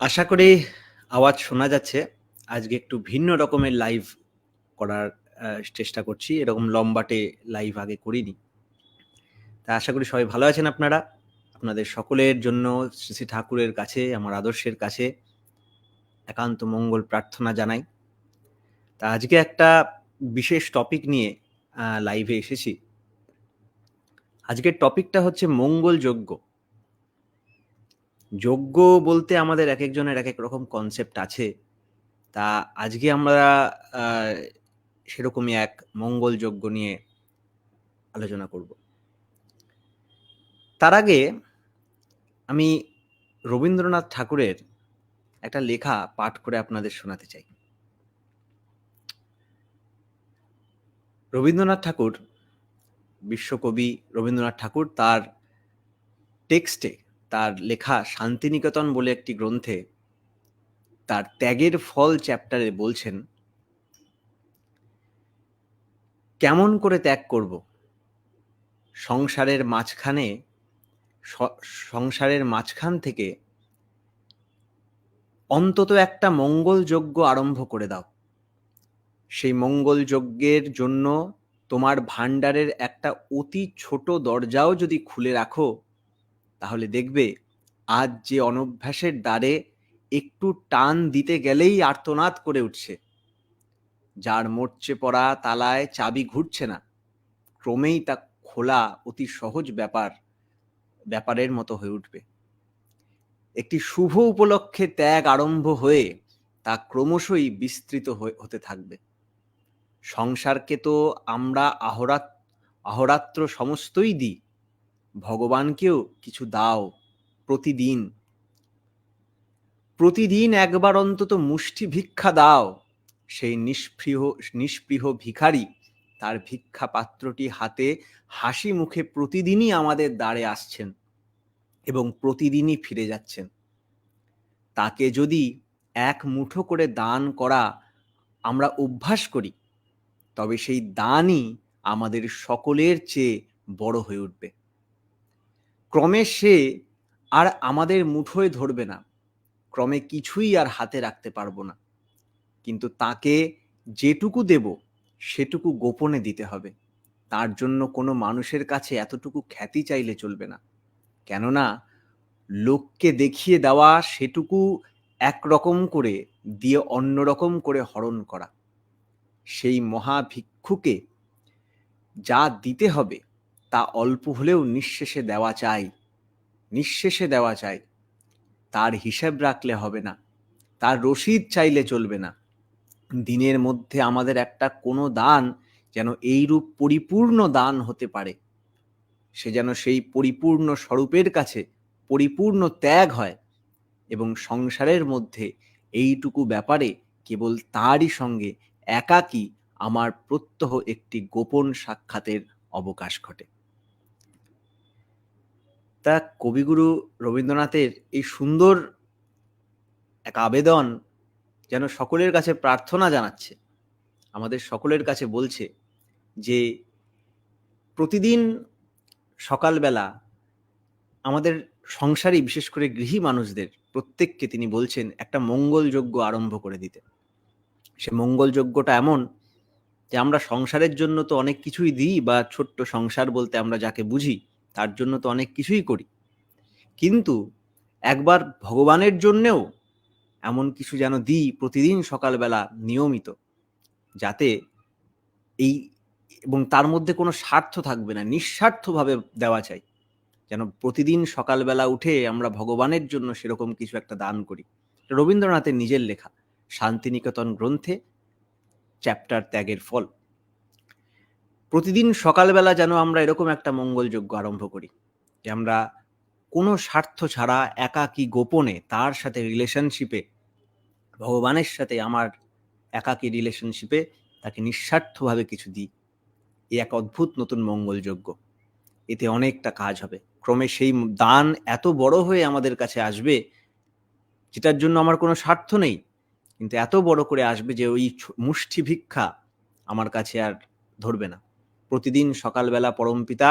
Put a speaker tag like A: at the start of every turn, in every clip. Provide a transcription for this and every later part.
A: আশা করি আওয়াজ শোনা যাচ্ছে। আজকে একটু ভিন্ন রকমের লাইভ করার চেষ্টা করছি। এরকম লম্বাটে লাইভ আগে করিনি। তা আশা করি সবাই ভালো আছেন আপনারা। আপনাদের সকলের জন্য শ্রী শ্রী ঠাকুরের কাছে, আমার আদর্শের কাছে একান্ত মঙ্গল প্রার্থনা জানাই। তা আজকে একটা বিশেষ টপিক নিয়ে লাইভে এসেছি। আজকের টপিকটা হচ্ছে মঙ্গল যজ্ঞ। যজ্ঞ বলতে আমাদের একেকজনের একেক রকম কনসেপ্ট আছে। তা আজকে আমরা সেরকমই এক মঙ্গল যজ্ঞ নিয়ে আলোচনা করব। তার আগে আমি রবীন্দ্রনাথ ঠাকুরের একটা লেখা পাঠ করে আপনাদের শোনাতে চাই। রবীন্দ্রনাথ ঠাকুর, বিশ্বকবি রবীন্দ্রনাথ ঠাকুর তার টেক্সটে, তার লেখা শান্তিনিকেতন বলে একটি গ্রন্থে তার ত্যাগের ফল চ্যাপ্টারে বলছেন, কেমন করে ত্যাগ করব? সংসারের মাঝখান থেকে অন্তত একটা মঙ্গল যজ্ঞ আরম্ভ করে দাও। সেই মঙ্গল যজ্ঞের জন্য তোমার ভাণ্ডারের একটা অতি ছোট দরজাও যদি খুলে রাখো, তাহলে দেখবে আজ যে অনভ্যাসের দ্বারে একটু টান দিতে গেলেই আর্তনাদ করে উঠছে, যার মরচে পড়া তালায় চাবি ঘুরছে না, ক্রমেই তা খোলা অতি সহজ ব্যাপারের মতো হয়ে উঠবে। একটি শুভ উপলক্ষে ত্যাগ আরম্ভ হয়ে তা ক্রমশই বিস্তৃত হতে থাকবে। সংসারকে তো আমরা অহরাত্র সমস্তই দিই, ভগবানকেও কিছু দাও প্রতিদিন। প্রতিদিন একবার অন্তত মুষ্টি ভিক্ষা দাও। সেই নিষ্পৃহ ভিখারি তার ভিক্ষা পাত্রটি হাতে হাসি মুখে প্রতিদিনই আমাদের দ্বারে আসছেন এবং প্রতিদিনই ফিরে যাচ্ছেন। তাকে যদি এক মুঠো করে দান করা আমরা অভ্যাস করি, তবে সেই দানই আমাদের সকলের চেয়ে বড় হয়ে উঠবে। ক্রমে সে আর আমাদের মুঠোয় ধরবে না, ক্রমে কিছুই আর হাতে রাখতে পারবো না। কিন্তু তাকে যেটুকু দেব সেটুকু গোপনে দিতে হবে। তার জন্য কোনো মানুষের কাছে এতটুকু খ্যাতি চাইলে চলবে না। কেননা লোককে দেখিয়ে দেওয়া সেটুকু একরকম করে দিয়ে অন্যরকম করে হরণ করা। সেই মহাভিক্ষুকে যা দিতে হবে তা অল্প হলেও নিঃশেষে দেওয়া চাই। তার হিসেব রাখলে হবে না, তার রসিদ চাইলে চলবে না। দিনের মধ্যে আমাদের একটা কোনো দান যেন এইরূপ পরিপূর্ণ দান হতে পারে, সে যেন সেই পরিপূর্ণ স্বরূপের কাছে পরিপূর্ণ ত্যাগ হয় এবং সংসারের মধ্যে এইটুকু ব্যাপারে কেবল তারই সঙ্গে একাকী আমার প্রত্যহ একটি গোপন সাক্ষাতের অবকাশ ঘটে। তা কবিগুরু রবীন্দ্রনাথের এই সুন্দর এক আবেদন যেন সকলের কাছে প্রার্থনা জানাচ্ছে, আমাদের সকলের কাছে বলছে যে প্রতিদিন সকালবেলা আমাদের সংসারী, বিশেষ করে গৃহী মানুষদের প্রত্যেককে তিনি বলছেন একটা মঙ্গল যজ্ঞ আরম্ভ করে দিতে। সে মঙ্গল যজ্ঞটা এমন যে আমরা সংসারের জন্য তো অনেক কিছুই দিই, বা ছোট্ট সংসার বলতে আমরা যাকে বুঝি তার জন্য তো অনেক কিছুই করি, কিন্তু একবার ভগবানের জন্যেও এমন কিছু যেন দিই প্রতিদিন সকালবেলা নিয়মিত, যাতে এই এবং তার মধ্যে কোনো স্বার্থ থাকবে না, নিঃস্বার্থভাবে দেওয়া চাই। যেন প্রতিদিন সকালবেলা উঠে আমরা ভগবানের জন্য সেরকম কিছু একটা দান করি। রবীন্দ্রনাথের নিজের লেখা শান্তিনিকেতন গ্রন্থে চ্যাপ্টার ত্যাগের ফল। প্রতিদিন সকালবেলা যেন আমরা এরকম একটা মঙ্গলযজ্ঞ আরম্ভ করি, যে আমরা কোনো স্বার্থ ছাড়া একাকী গোপনে তার সাথে রিলেশনশিপে, ভগবানের সাথে আমার একাকী রিলেশনশিপে তাকে নিঃস্বার্থভাবে কিছু দিই। এই এক অদ্ভুত নতুন মঙ্গলযজ্ঞ। এতে অনেকটা কাজ হবে। ক্রমে সেই দান এত বড় হয়ে আমাদের কাছে আসবে, যেটার জন্য আমার কোনো স্বার্থ নেই, কিন্তু এত বড় করে আসবে যে ওই মুষ্টি ভিক্ষা আমার কাছে আর ধরবে না। প্রতিদিন সকালবেলা পরমপিতা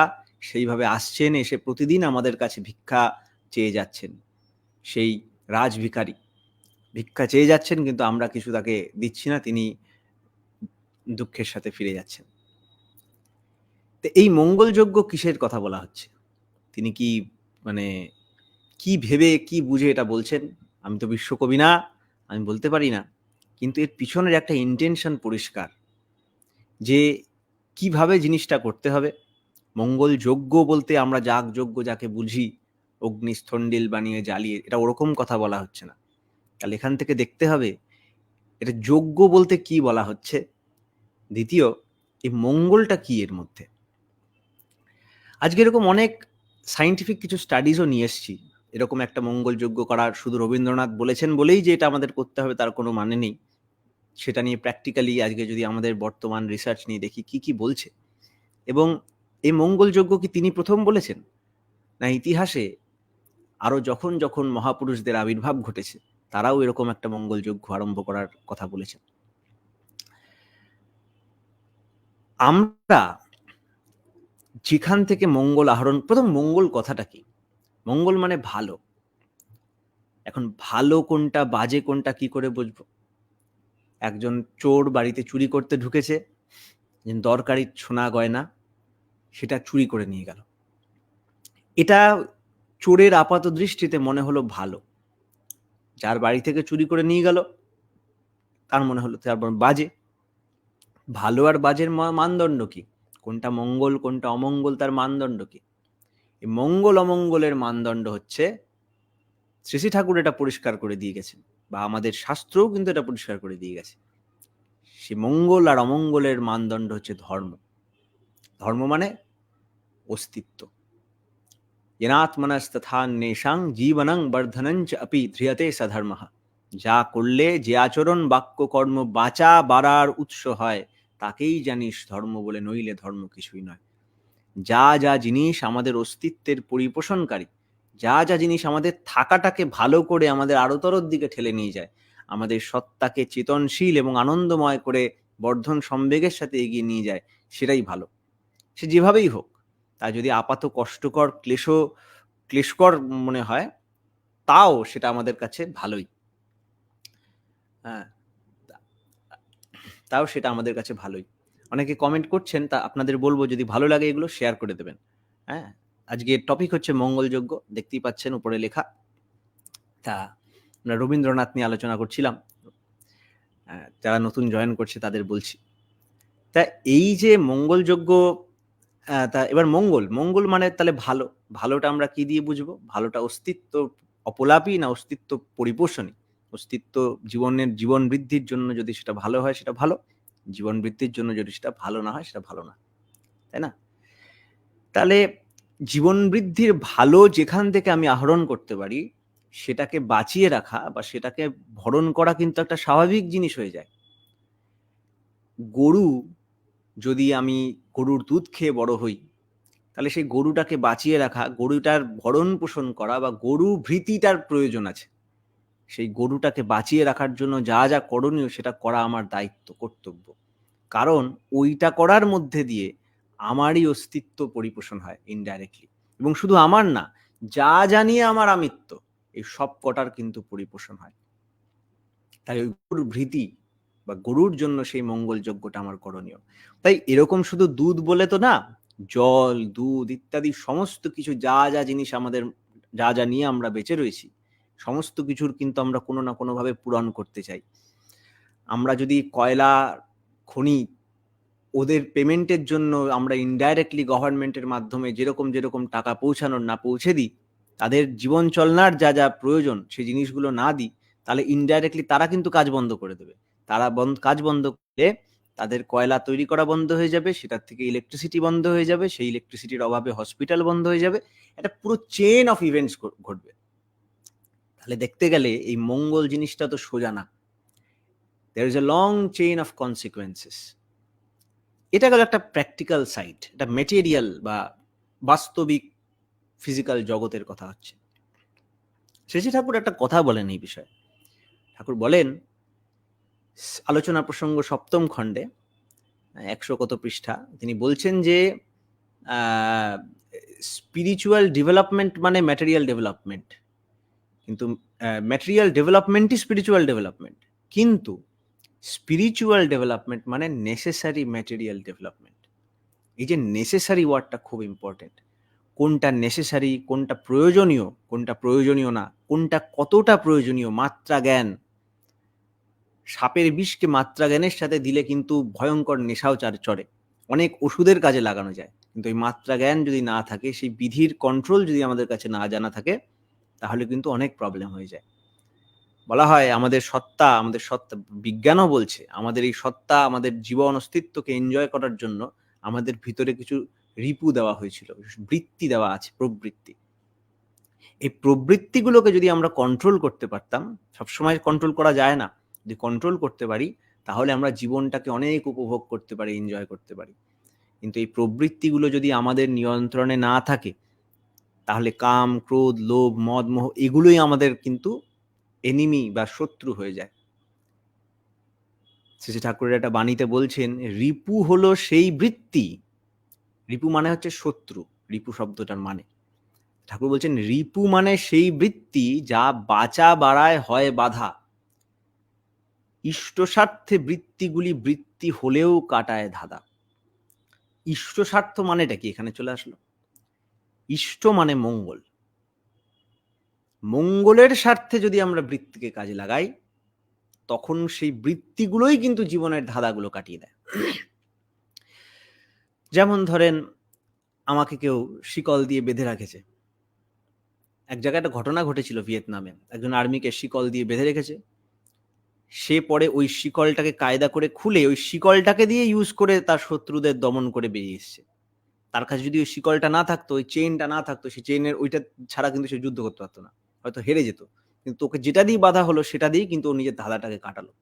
A: সেইভাবে আসছেন, এসে প্রতিদিন আমাদের কাছে ভিক্ষা চেয়ে যাচ্ছেন, সেই রাজভিখারি। ভিক্ষা চেয়ে যাচ্ছেন, কিন্তু আমরা কিছু তাকে দিচ্ছি না, তিনি দুঃখের সাথে ফিরে যাচ্ছেন। তো এই মঙ্গলযজ্ঞ কিসের কথা বলা হচ্ছে? তিনি কি মানে কি ভেবে কি বুঝে এটা বলছেন? আমি তো বিশ্বকবি না, আমি বলতে পারি না, কিন্তু এর পিছনের একটা ইন্টেনশন পরিষ্কার, যে কিভাবে জিনিসটা করতে হবে। মঙ্গল যজ্ঞ বলতে আমরা যাগযজ্ঞ যাকে বুঝি, অগ্নিস্থণ্ডিল বানিয়ে জ্বালিয়ে, এটা ওরকম কথা বলা হচ্ছে না। তাহলে এখান থেকে দেখতে হবে এটা যজ্ঞ বলতে কি বলা হচ্ছে। দ্বিতীয়, এই মঙ্গলটা কি এর মধ্যে। আজকে এরকম অনেক সায়েন্টিফিক কিছু স্টাডিজও নিয়ে এসছি। এরকম একটা মঙ্গলযজ্ঞ করার, শুধু রবীন্দ্রনাথ বলেছেন বলেই যে এটা আমাদের করতে হবে তার কোনো মানে নেই। সেটা নিয়ে প্র্যাকটিক্যালি আজকে যদি আমাদের বর্তমান রিসার্চ নিয়ে দেখি কি কি বলছে, এবং এই মঙ্গলযজ্ঞ কি তিনি প্রথম বলেছেন, না ইতিহাসে আরো যখন যখন মহাপুরুষদের আবির্ভাব ঘটেছে তারাও এরকম একটা মঙ্গলযজ্ঞ আরম্ভ করার কথা বলেছেন। আমরা যেখান থেকে মঙ্গল আহরণ, প্রথম মঙ্গল কথাটা কি? মঙ্গল মানে ভালো। এখন ভালো কোনটা বাজে কোনটা কি করে বুঝবো? একজন চোর বাড়িতে চুরি করতে ঢুকেছে, দরকারি সোনা গয়না সেটা চুরি করে নিয়ে গেল। এটা চোরের আপাত দৃষ্টিতে মনে হলো ভালো, যার বাড়ি থেকে চুরি করে নিয়ে গেল তার মনে হলো তারপর বাজে। ভালো আর বাজের মানদণ্ড কি? কোনটা মঙ্গল কোনটা অমঙ্গল, তার মানদণ্ড কি? এই মঙ্গল অমঙ্গলের মানদণ্ড হচ্ছে, শ্রী শ্রী ঠাকুর এটা পরিষ্কার করে দিয়ে গেছেন, বা আমাদের শাস্ত্রও কিন্তু এটা পরিষ্কার করে দিয়ে গেছে। সে মঙ্গল আর অমঙ্গলের মানদণ্ড হচ্ছে ধর্ম। ধর্ম মানে অস্তিত্ব। येनात्मनस्तथान्येषां জীবনং বর্ধনঞ্চ अपि ধ্রিয়তে সধর্মঃ। যা করলে, যে আচরণ বাক্য কর্ম বাঁচা বাড়ার উৎস হয়, তাকেই জানিস ধর্ম বলে, নইলে ধর্ম কিছুই নয়। যা যা জিনিস আমাদের অস্তিত্বের পরিপোষণকারী, যা যা জিনিস আমাদের থাকাটাকে ভালো করে আমাদের আরতরর দিকে ঠেলে নিয়ে যায়, আমাদের সত্তাকে চেতনশীল এবং আনন্দময় করে বর্ধন সম্বেগের সাথে এগিয়ে নিয়ে যায়, সেটাই ভালো। সে যেভাবেই হোক, তা যদি আপাত কষ্টকর ক্লেশকর মনে হয়, তাও সেটা আমাদের কাছে ভালোই। হ্যাঁ, তাও সেটা আমাদের কাছে ভালোই। অনেকে কমেন্ট করছেন, তা আপনাদের বলবো যদি ভালো লাগে এগুলো শেয়ার করে দেবেন। হ্যাঁ, আজকের টপিক হচ্ছে মঙ্গলযজ্ঞ, দেখতেই পাচ্ছেন উপরে লেখা। তা আমরা রবীন্দ্রনাথ নিয়ে আলোচনা করছিলাম। যারা নতুন জয়েন করছে তাদের বলছি, তা এই যে মঙ্গলযজ্ঞ, তা এবার মঙ্গল মঙ্গল মানে তাহলে ভালো। ভালোটা আমরা কি দিয়ে বুঝবো? ভালোটা অস্তিত্ব অপলাপী না অস্তিত্ব পরিপোষণী? অস্তিত্ব জীবন বৃদ্ধির জন্য যদি সেটা ভালো হয় সেটা ভালো, জীবন বৃদ্ধির জন্য যদি সেটা ভালো না হয় সেটা ভালো না, তাই না? তাহলে জীবন বৃদ্ধির ভালো যেখান থেকে আমি আহরণ করতে পারি, সেটাকে বাঁচিয়ে রাখা বা সেটাকে ভরণ করা কিন্তু একটা স্বাভাবিক জিনিস হয়ে যায়। গরু, যদি আমি গরুর দুধ খেয়ে বড় হই, তাহলে সেই গরুটাকে বাঁচিয়ে রাখা, গরুটার ভরণ পোষণ করা, বা গরু ভৃতিটার প্রয়োজন আছে। সেই গরুটাকে বাঁচিয়ে রাখার জন্য যা যা করণীয় সেটা করা আমার দায়িত্ব, কর্তব্য। কারণ ওইটা করার মধ্যে দিয়ে আমারই অস্তিত্ব পরিপোষণ হয় ইনডাইরেক্টলি, এবং শুধু আমার না, যা জানিয়ে আমার আমিত্ব, এই সব কটার কিন্তু পরিপোষণ হয়। তাই ওই গরুর ভৃতি বা গরুর জন্য সেই মঙ্গল যজ্ঞটা আমার করণীয়। তাই এরকম শুধু দুধ বলে তো না, জল, দুধ ইত্যাদি সমস্ত কিছু, যা যা জিনিস আমাদের, যা যা নিয়ে আমরা বেঁচে রয়েছি, সমস্ত কিছুর কিন্তু আমরা কোনো না কোনোভাবে পূরণ করতে চাই। আমরা যদি কয়লা খনি, ওদের পেমেন্টের জন্য আমরা ইনডাইরেক্টলি গভর্নমেন্টের মাধ্যমে যেরকম যেরকম টাকা পৌঁছানোর না পৌঁছে দিই, তাদের জীবন চলনার যা যা প্রয়োজন সেই জিনিসগুলো না দিই, তাহলে ইনডাইরেক্টলি তারা কিন্তু কাজ বন্ধ করে দেবে। তারা কাজ বন্ধ করলে তাদের কয়লা তৈরি করা বন্ধ হয়ে যাবে, সেটার থেকে ইলেকট্রিসিটি বন্ধ হয়ে যাবে, সেই ইলেকট্রিসিটির অভাবে হসপিটাল বন্ধ হয়ে যাবে, একটা পুরো চেন অফ ইভেন্টস ঘটবে। তাহলে দেখতে গেলে এই মঙ্গল জিনিসটা তো সোজা না, there is a long chain of consequences। এটা গেল একটা প্র্যাকটিক্যাল সাইড, এটা মেটেরিয়াল বা বাস্তবিক ফিজিক্যাল জগতের কথা হচ্ছে। শ্রী ঠাকুর একটা কথা বলেন এই বিষয়ে। ঠাকুর বলেন, আলোচনা প্রসঙ্গ সপ্তম খণ্ডে 100 কত পৃষ্ঠা, তিনি বলছেন যে স্পিরিচুয়াল ডেভেলপমেন্ট মানে ম্যাটেরিয়াল ডেভেলপমেন্ট। কিন্তু ম্যাটেরিয়াল ডেভেলপমেন্টই স্পিরিচুয়াল ডেভেলপমেন্ট। কিন্তু স্পিরিচুয়াল ডেভেলপমেন্ট মানে নেসেসারি ম্যাটেরিয়াল ডেভেলপমেন্ট। এই যে নেসেসারি ওয়ার্ডটা খুব ইম্পর্টেন্ট। কোনটা নেসেসারি, কোনটা প্রয়োজনীয়, কোনটা প্রয়োজনীয় না, কোনটা কতটা প্রয়োজনীয়, মাত্রা জ্ঞান। সাপের বিষকে মাত্রা জ্ঞানের সাথে দিলে কিন্তু ভয়ঙ্কর নেশাও চড়ে, অনেক ওষুধের কাজে লাগানো যায়। কিন্তু এই মাত্রা জ্ঞান যদি না থাকে, সেই বিধির কন্ট্রোল যদি আমাদের কাছে না জানা থাকে, তাহলে কিন্তু অনেক প্রবলেম হয়ে যায়। বলা হয় আমাদের সত্তা, বিজ্ঞানও বলছে আমাদের এই সত্তা, আমাদের জীবন অস্তিত্বকে এনজয় করার জন্য আমাদের ভিতরে কিছু রিপু দেওয়া হয়েছিল, বৃত্তি দেওয়া আছে, প্রবৃত্তি। এই প্রবৃত্তিগুলোকে যদি আমরা কন্ট্রোল করতে পারতাম, সবসময় কন্ট্রোল করা যায় না, যদি কন্ট্রোল করতে পারি তাহলে আমরা জীবনটাকে অনেক উপভোগ করতে পারি, এনজয় করতে পারি। কিন্তু এই প্রবৃত্তিগুলো যদি আমাদের নিয়ন্ত্রণে না থাকে, তাহলে কাম, ক্রোধ, লোভ, মদ, মোহ এগুলোই আমাদের কিন্তু এনিমি বা শত্রু হয়ে যায়। শ্রী ঠাকুরের একটা বাণীতে বলছেন, রিপু হলো সেই বৃত্তি, রিপু মানে হচ্ছে শত্রু, রিপু শব্দটার মানে, ঠাকুর বলছেন রিপু মানে সেই বৃত্তি যা বাঁচা বাড়ায় হয় বাধা, ইষ্ট স্বার্থে বৃত্তিগুলি বৃত্তি হলেও কাটায় ধাঁধা। ইষ্ট স্বার্থ মানেটা কি এখানে চলে আসলো? ইষ্ট মানে মঙ্গল, মঙ্গলের স্বার্থে যদি আমরা বৃত্তিকে কাজে লাগাই, তখন সেই বৃত্তিগুলোই কিন্তু জীবনের ধাঁধাগুলো কাটিয়ে দেয়। যেমন ধরেন, আমাকে কেউ শিকল দিয়ে বেঁধে রেখেছে। এক জায়গায় একটা ঘটনা ঘটেছিল ভিয়েতনামে, একজন আর্মিকে শিকল দিয়ে বেঁধে রেখেছে। সে পরে ওই শিকলটাকে কায়দা করে খুলে ওই শিকলটাকে দিয়ে ইউজ করে তার শত্রুদের দমন করে বেরিয়ে এসছে। তার কাছে যদি ওই শিকলটা না থাকতো, ওই চেইনটা না থাকতো, সেই চেইনের ওইটা ছাড়া কিন্তু সে যুদ্ধ করতে পারতো না, হয়তো হেরে যেত। কিন্তু তোকে যেটা দিয়ে বাধা হলো সেটা দিয়েই কিন্তু ও নিজের ধাঁধাটাকে কাটালো।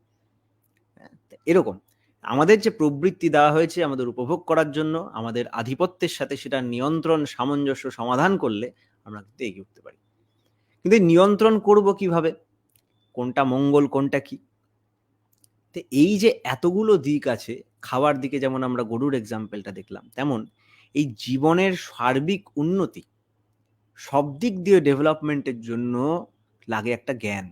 A: এরকম আমাদের যে প্রবৃত্তি দেওয়া হয়েছে আমাদের উপভোগ করার জন্য, আমাদের আধিপত্যের সাথে সেটা নিয়ন্ত্রণ, সামঞ্জস্য সমাধান করলে আমরা কিন্তু এগিয়ে উঠতে পারি। কিন্তু নিয়ন্ত্রণ করব কিভাবে, কোনটা মঙ্গল কোনটা কি? তো এই যে এতগুলো দিক আছে, খাওয়ার দিকে যেমন আমরা গরুর এক্সাম্পলটা দেখলাম, তেমন এই জীবনের সার্বিক উন্নতি, সব দিক দিয়ে ডেভেলপমেন্টের জন্য লাগে একটা জ্ঞান।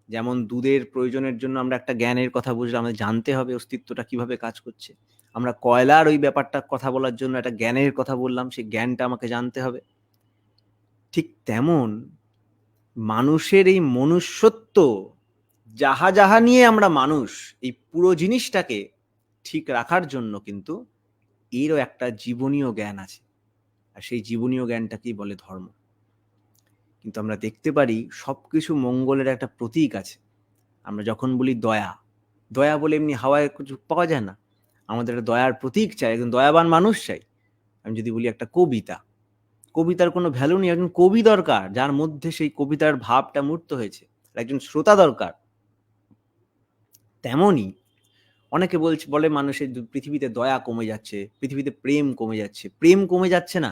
A: যেমন দুধের প্রয়োজনের জন্য আমরা একটা জ্ঞানের কথা বুঝলাম, আমাদের জানতে হবে অস্তিত্বটা কিভাবে কাজ করছে। আমরা কয়লার ওই ব্যাপারটা কথা বলার জন্য একটা জ্ঞানের কথা বললাম, সেই জ্ঞানটা আমাকে জানতে হবে। ঠিক তেমন মানুষের এই মনুষ্যত্ব, যাহা যাহা নিয়ে আমরা মানুষ, এই পুরো জিনিসটাকে ঠিক রাখার জন্য কিন্তু এরও একটা জীবনীয় জ্ঞান আছে, আর সেই জীবনীয় জ্ঞানটাকেই বলে ধর্ম। কিন্তু আমরা দেখতে পারি সবকিছু মঙ্গলের একটা প্রতীক আছে। আমরা যখন বলি দয়া, দয়া বলে এমনি হাওয়ায় কিছু পাওয়া যায় না, আমাদের একটা দয়ার প্রতীক চাই, একজন দয়াবান মানুষ চাই। আমি যদি বলি একটা কবিতা, কবিতার কোনো ভ্যালু নেই, একজন কবি দরকার যার মধ্যে সেই কবিতার ভাবটা মূর্ত হয়েছে, একজন শ্রোতা দরকার। তেমনই অনেকে বলে মানুষের পৃথিবীতে দয়া কমে যাচ্ছে, পৃথিবীতে প্রেম কমে যাচ্ছে। প্রেম কমে যাচ্ছে না,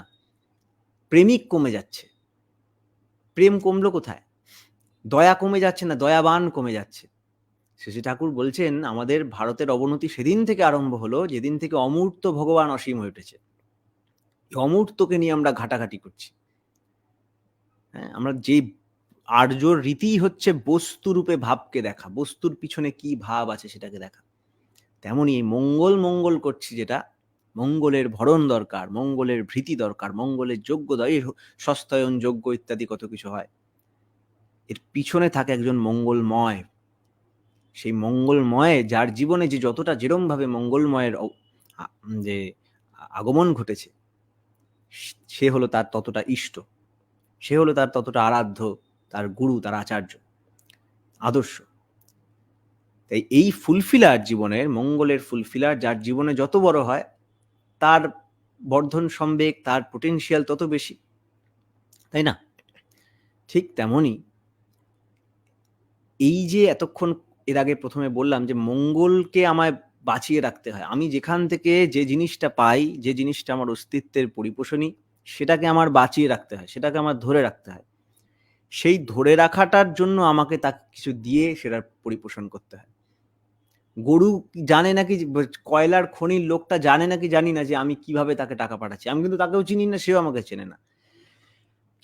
A: প্রেমিক কমে যাচ্ছে। প্রেম কমলো কোথায়? দয়া কমে যাচ্ছে না, দয়াবান কমে যাচ্ছে। শ্রী ঠাকুর বলছেন আমাদের ভারতের অবনতি সেদিন থেকে আরম্ভ হলো যেদিন থেকে অমূর্ত ভগবান অসীম হয়ে উঠেছে। অমূর্তকে নিয়ে আমরা ঘাটাঘাটি করছি। হ্যাঁ, আমরা যে আর্যর রীতি হচ্ছে বস্তুরূপে ভাবকে দেখা, বস্তুর পিছনে কি ভাব আছে সেটাকে দেখা। তেমনি মঙ্গল মঙ্গল করছি, যেটা মঙ্গলের ভরণ দরকার, মঙ্গলের ভীতি দরকার, মঙ্গলের যোগ্যতা, এই সস্তায়ন যোগ্য ইত্যাদি কত কিছু হয়, এর পিছনে থাকে একজন মঙ্গলময়। সেই মঙ্গলময় যার জীবনে যে যতটা যেরম ভাবে মঙ্গলময়ের যে আগমন ঘটেছে, সে হলো তার ততটা ইষ্ট, সে হলো তার ততটা আরাধ্য, তার গুরু, তার আচার্য, আদর্শ। তাই এই ফুলফিলার জীবনের, মঙ্গলের ফুলফিলার যার জীবনে যত বড় হয়, তার বর্ধন সম্বেগ, তার পোটেনশিয়াল তত বেশি, তাই না? ঠিক তেমনই এই যে এতক্ষণ এর আগে প্রথমে বললাম যে মঙ্গলকে আমায় বাঁচিয়ে রাখতে হয়, আমি যেখান থেকে যে জিনিসটা পাই, যে জিনিসটা আমার অস্তিত্বের পরিপোষণী, সেটাকে আমার বাঁচিয়ে রাখতে হয়, সেটাকে আমার ধরে রাখতে হয়। সেই ধরে রাখাটার জন্য আমাকে তাকে কিছু দিয়ে সেটার পরিপোষণ করতে হয়। গরু জানে নাকি, কয়লার খনির লোকটা জানে নাকি জানি না যে আমি কিভাবে তাকে টাকা পাঠাচ্ছি, আমি কিন্তু তাকেও চিনি না, সেও আমাকে চেনে না।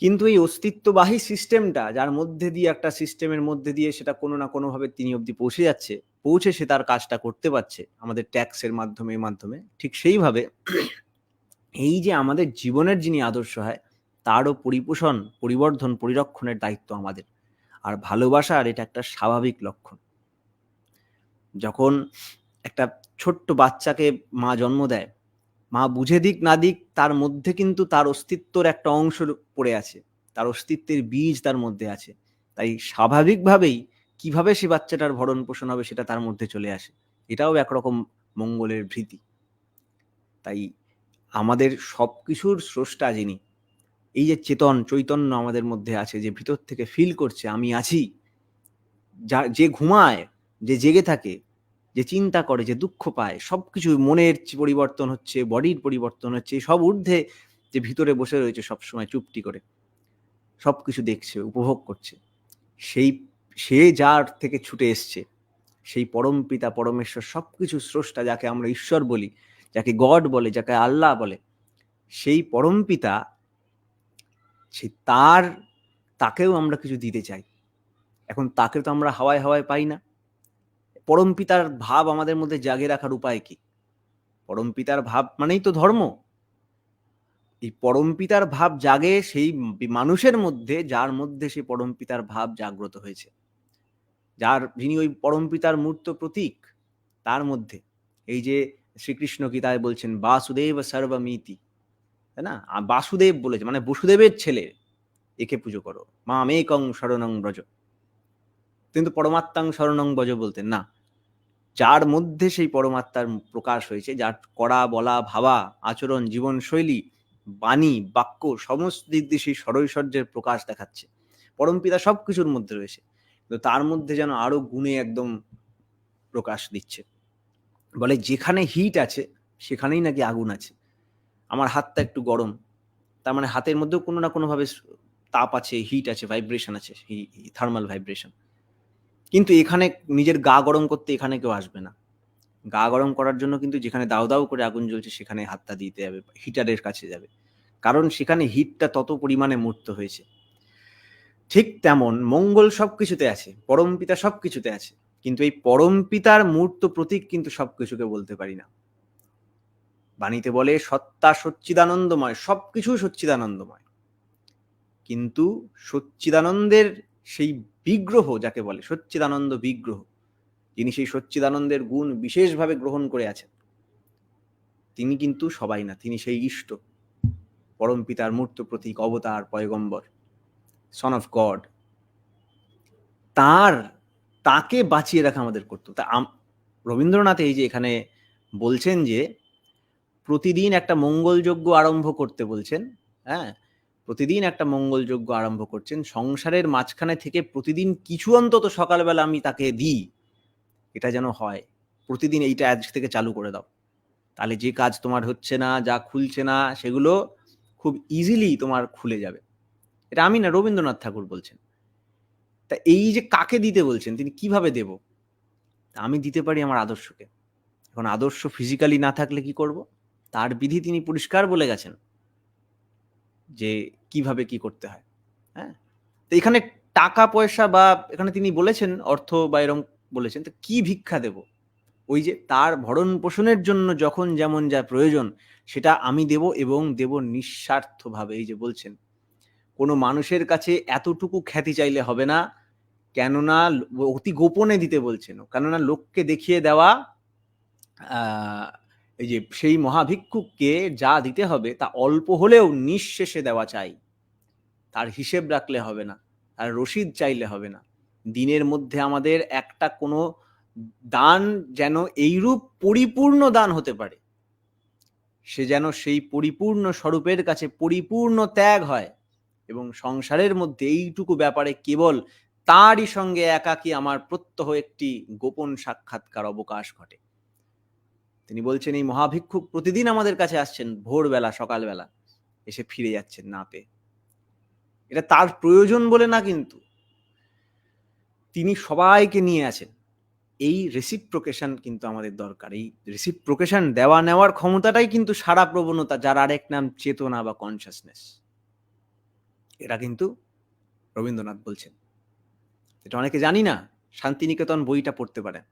A: কিন্তু এই অস্তিত্ববাহী সিস্টেমটা, যার মধ্যে দিয়ে একটা সিস্টেমের মধ্যে দিয়ে সেটা কোনো না কোনোভাবে তিনি অবধি পৌঁছে যাচ্ছে, পৌঁছে সে তার কাজটা করতে পারছে আমাদের ট্যাক্সের মাধ্যমে, ঠিক সেইভাবে এই যে আমাদের জীবনের যিনি আদর্শ হয়, তারও পরিবর্ধন, পরিরক্ষণের দায়িত্ব আমাদের। আর ভালোবাসার এটা একটা স্বাভাবিক লক্ষণ। যখন একটা ছোট্ট বাচ্চাকে মা জন্ম দেয়, মা বুঝে দিক না দিক তার মধ্যে কিন্তু তার অস্তিত্বর একটা অংশ পড়ে আছে, তার অস্তিত্বের বীজ তার মধ্যে আছে। তাই স্বাভাবিকভাবেই কিভাবে সে বাচ্চাটার ভরণ পোষণ হবে সেটা তার মধ্যে চলে আসে। এটাও একরকম মঙ্গলের ভীতি। তাই আমাদের সবকিছুর স্রষ্টা যিনি, এই যে চৈতন্য আমাদের মধ্যে আছে, যে ভিতর থেকে ফিল করছে আমি আছি, যে ঘুমায়, যে জেগে থাকে, যে চিন্তা করে, যে দুঃখ পায়, সবকিছু মনের পরিবর্তন হচ্ছে, বডির পরিবর্তন হচ্ছে, সব ঊর্ধ্বে যে ভিতরে বসে রয়েছে সবসময় চুপটি করে, সবকিছু দেখছে, উপভোগ করছে, সে যার থেকে ছুটে এসছে, সেই পরম পিতা পরমেশ্বর, সবকিছু স্রষ্টা, যাকে আমরা ঈশ্বর বলি, যাকে গড বলে, যাকে আল্লাহ বলে, সেই পরম পিতা, তাকেও আমরা কিছু দিতে চাই। এখন তাকে তো আমরা হাওয়ায় হাওয়ায় পাই না। পরম পিতার ভাব আমাদের মধ্যে জাগে রাখার উপায় কি? পরম পিতার ভাব মানেই তো ধর্ম। এই পরম পিতার ভাব জাগে সেই মানুষের মধ্যে, যার মধ্যে সেই পরম পিতার ভাব জাগ্রত হয়েছে, যিনি ওই পরম পিতার মূর্ত প্রতীক, তার মধ্যে এই যে শ্রীকৃষ্ণ গীতায় বলছেন বাসুদেব সর্বমিতি, তাই না? বাসুদেব বলেছে মানে বসুদেবের ছেলে, একে পুজো করো, মামেকং শরণং ব্রজ। কিন্তু পরমাত্মাং শরণং ব্রজ বলতেন না। যার মধ্যে সেই পরমাত্মার প্রকাশ হয়েছে, যার করা, বলা, ভাবা, আচরণ, জীবনশৈলী, বাণী, বাক্য, সমস্ত দিক দিয়ে সেই সরৈশ্বর্যের প্রকাশ দেখাচ্ছে। পরমপিতা সবকিছুর মধ্যে রয়েছে, কিন্তু তার মধ্যে যেন আরো গুণে একদম প্রকাশ দিচ্ছে। বলে যেখানে হিট আছে সেখানেই নাকি আগুন আছে। আমার হাতটা একটু গরম, তার মানে হাতের মধ্যেও কোনো না কোনোভাবে তাপ আছে, হিট আছে, ভাইব্রেশন আছে, থার্মাল ভাইব্রেশন। কিন্তু এখানে নিজের গা গরম করতে এখানে কেউ আসবে না। গা গরম করার জন্য কিন্তু যেখানে দাউ দাউ করে আগুন জ্বলছে সেখানে হাতটা দিতে যাবে, হিটারের কাছে যাবে, কারণ সেখানে হিটটা তত পরিমাণে মূর্ত হয়েছে। ঠিক তেমন মঙ্গল সবকিছুতে আছে, পরম পিতা সবকিছুতে আছে, কিন্তু এই পরম পিতার মূর্ত প্রতীক কিন্তু সবকিছুকে বলতে পারি না। বাণীতে বলে সত্তা সচ্চিদানন্দময়, সবকিছু সচ্চিদানন্দময়, কিন্তু সচ্চিদানন্দের সেই বিগ্রহ, যাকে বলে সচ্চিদানন্দ বিগ্রহ, যিনি সেই সচ্চিদানন্দের গুণ বিশেষভাবে গ্রহণ করে আছেন, তিনি কিন্তু সবাই না, তিনি সেই ইষ্ট, পরম পিতার মূর্ত প্রতীক, অবতার, পয়গম্বর, সন অফ গড। তাকে বাঁচিয়ে রাখা আমাদের কর্তব্য। তা রবীন্দ্রনাথ এই যে এখানে বলছেন যে প্রতিদিন একটা মঙ্গলযজ্ঞ আরম্ভ করতে বলছেন, হ্যাঁ, প্রতিদিন একটা মঙ্গলযজ্ঞ আরম্ভ করছেন, সংসারের মাঝখানে থেকে প্রতিদিন কিছু অন্তত সকালবেলা আমি তাকে দিই, এটা যেন হয়। প্রতিদিন এইটা আজ থেকে চালু করে দাও, তাহলে যে কাজ তোমার হচ্ছে না, যা খুলছে না, সেগুলো খুব ইজিলি তোমার খুলে যাবে। এটা আমি না, রবীন্দ্রনাথ ঠাকুর বলছেন। তা এই যে কাকে দিতে বলছেন, তিনি কিভাবে দেব? আমি দিতে পারি আমার আদর্শকে। এখন আদর্শ ফিজিক্যালি না থাকলে কি করব? তার বিধি তিনি পরিষ্কার বলে গেছেন যে কিভাবে কি করতে হয়। হ্যাঁ, তো এখানে টাকা পয়সা বা এখানে তিনি বলেছেন অর্থ বা এরকম বলেছেন, তো কি ভিক্ষা দেব? ওই যে তার ভরণ পোষণের জন্য যখন যেমন যা প্রয়োজন সেটা আমি দেব, এবং দেব নিঃস্বার্থভাবে। এই যে বলছেন কোনো মানুষের কাছে এতটুকু খ্যাতি চাইলে হবে না, কেননা অতি গোপনে দিতে বলছেন, কেননা লোককে দেখিয়ে দেওয়া, এই যে সেই মহাভিক্ষুককে যা দিতে হবে তা অল্প হলেও নিঃশেষে দেওয়া চাই, তার হিসেব রাখলে হবে না, তার রসিদ চাইলে হবে না। দিনের মধ্যে আমাদের একটা কোনো দান যেন এইরূপ পরিপূর্ণ দান হতে পারে, সে যেন সেই পরিপূর্ণ স্বরূপের কাছে পরিপূর্ণ ত্যাগ হয়, এবং সংসারের মধ্যে এইটুকু ব্যাপারে কেবল তারই সঙ্গে একাকী আমার প্রত্যহ একটি গোপন সাক্ষাৎকার অবকাশ ঘটে। তিনি বলছেন এই মহাভিক্ষুক প্রতিদিন আমাদের কাছে আসছেন ভোরবেলা, সকালবেলা, এসে ফিরে যাচ্ছেন না পেয়ে। এটা তার প্রয়োজন বলে না, কিন্তু তিনি সবাইকে নিয়ে আছেন। এই রেসিপ্রোকেশন কিন্তু আমাদের দরকার। এই রেসিপ্রোকেশন দেওয়া নেওয়ার ক্ষমতাটাই কিন্তু সারা প্রবণতা, যার আরেক নাম চেতনা বা কনসাসনেস। এটা কিন্তু রবীন্দ্রনাথ বলছেন। এটা অনেকে জানি না, শান্তিনিকেতন বইটা পড়তে পারেন।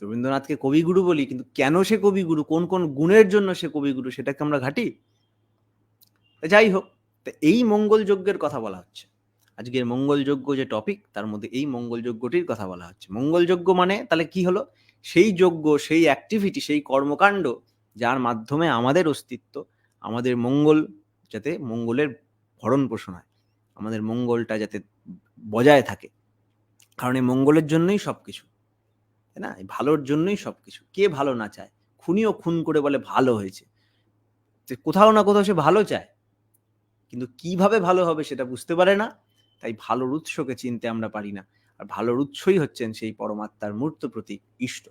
A: রবীন্দ্রনাথকে কবিগুরু বলি, কিন্তু কেন সে কবিগুরু, কোন কোন গুণের জন্য সে কবিগুরু, সেটাকে আমরা ঘাঁটি। যাই হোক, এই মঙ্গল যজ্ঞের কথা বলা হচ্ছে। আজকের মঙ্গল যজ্ঞ যে টপিক, তার মধ্যে এই মঙ্গল যজ্ঞটির কথা বলা হচ্ছে। মঙ্গল যজ্ঞ মানে তাহলে কি হলো? সেই যজ্ঞ, সেই অ্যাক্টিভিটি, সেই কর্মকাণ্ড যার মাধ্যমে আমাদের অস্তিত্ব, আমাদের মঙ্গল, যাতে মঙ্গলের ভরণ পোষণ হয়, আমাদের মঙ্গলটা যাতে বজায় থাকে। কারণ এই মঙ্গলের জন্যই সবকিছু, তাই না? ভালোর জন্যই সবকিছু। কে ভালো না চায়? খুনিও খুন করে বলে ভালো হয়েছে। কোথাও না কোথাও সে ভালো চায়, কিন্তু কিভাবে ভালো হবে সেটা বুঝতে পারে না। তাই ভালোর উৎসকে চিনতে আমরা পারি না। আর ভালোর উৎসই হচ্ছেন সেই পরমাত্মার মূর্ত প্রতীক ইষ্ট।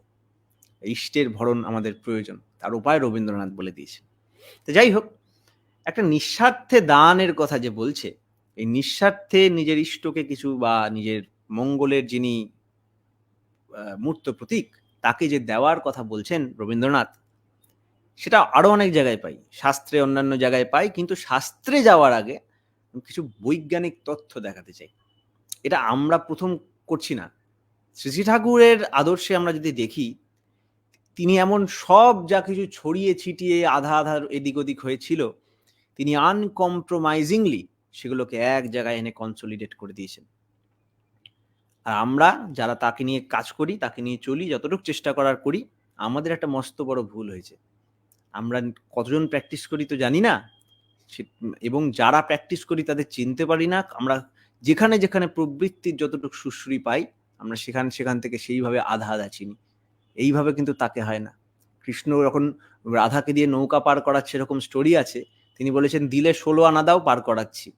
A: ইষ্টের ভরণ আমাদের প্রয়োজন, তার উপায় রবীন্দ্রনাথ বলে দিয়েছেন। তো যাই হোক, একটা নিঃস্বার্থে দানের কথা যে বলছে, এই নিঃস্বার্থে নিজের ইষ্টকে কিছু, বা নিজের মঙ্গলের যিনি মূর্ত প্রতীক, তাকে যে দেওয়ার কথা বলছেন রবীন্দ্রনাথ, সেটা আরো অনেক জায়গায় পাই, শাস্ত্রে, অন্যান্য জায়গায় পাই। কিন্তু শাস্ত্রে যাওয়ার আগে কিছু বৈজ্ঞানিক তথ্য দেখাতে চাই। এটা আমরা প্রথম করছি না। শ্রী শ্রী ঠাকুরের আদর্শে আমরা যদি দেখি, তিনি এমন সব যা কিছু ছড়িয়ে ছিটিয়ে আধা আধা এদিক ওদিক হয়েছিল, তিনি আনকম্প্রোমাইজিংলি সেগুলোকে এক জায়গায় এনে কনসলিডেট করে দিয়েছেন। আর আমরা যারা তাকে নিয়ে কাজ করি, তাকে নিয়ে চলি, যতটুকু চেষ্টা করার করি, আমাদের একটা মস্ত বড় ভুল হয়েছে। আমরা কতজন প্র্যাকটিস করি তো জানি না, এবং যারা প্র্যাকটিস করি তাদের চিনতে পারি না। আমরা যেখানে যেখানে প্রবৃত্তির যতটুকু সুশ্রী পাই, আমরা সেখান থেকে সেইভাবে আধা আধা চিনি। এইভাবে কিন্তু তাকে হয় না। কৃষ্ণ যখন রাধাকে দিয়ে নৌকা পার করাচ্ছে, এরকম স্টোরি আছে, তিনি বলেছেন, দিলে 16 আনা দাও, পার করাচ্ছি,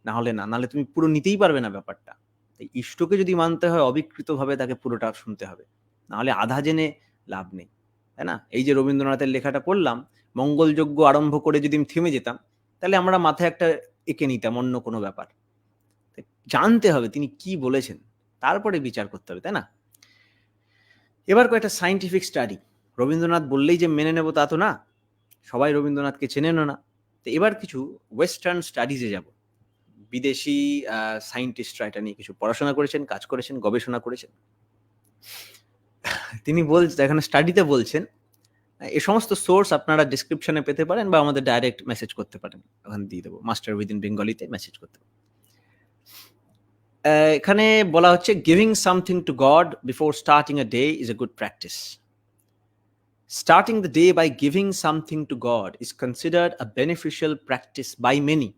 A: নাহলে তুমি পুরো নিতেই পারবে না ব্যাপারটা। তাই ইষ্টকে যদি মানতে হয়, অবিকৃতভাবে তাকে পুরোটা শুনতে হবে, নাহলে আধা জেনে লাভ নেই, তাই না? এই যে রবীন্দ্রনাথের লেখাটা পড়লাম, মঙ্গলযজ্ঞ আরম্ভ করে যদি আমি থেমে যেতাম, তাহলে আমরা মাথায় একটা এঁকে নিতাম অন্য কোনো ব্যাপার। জানতে হবে তিনি কি বলেছেন, তারপরে বিচার করতে হবে, তাই না? এবার কয়েকটা সায়েন্টিফিক স্টাডি। রবীন্দ্রনাথ বললেই যে মেনে নেব তা তো না, সবাই রবীন্দ্রনাথকে চেনেনও না। তো এবার কিছু ওয়েস্টার্ন স্টাডিজে যাব। বিদেশি সায়েন্টিস্টরা এটা নিয়ে কিছু পড়াশোনা করেছেন, কাজ করেছেন, গবেষণা করেছেন। তিনি এখানে স্টাডিতে বলছেন, এ সমস্ত সোর্স আপনারা ডিসক্রিপশনে পেতে পারেন, বা আমাদের ডাইরেক্ট মেসেজ করতে পারেন, ওখানে দিয়ে দেবো, মাস্টার উইদিন বেঙ্গলিতে মেসেজ করতে পারেন। এখানে বলা হচ্ছে, giving something to god before starting a day is a good practice. Starting the day by giving something to God is considered a beneficial practice by many.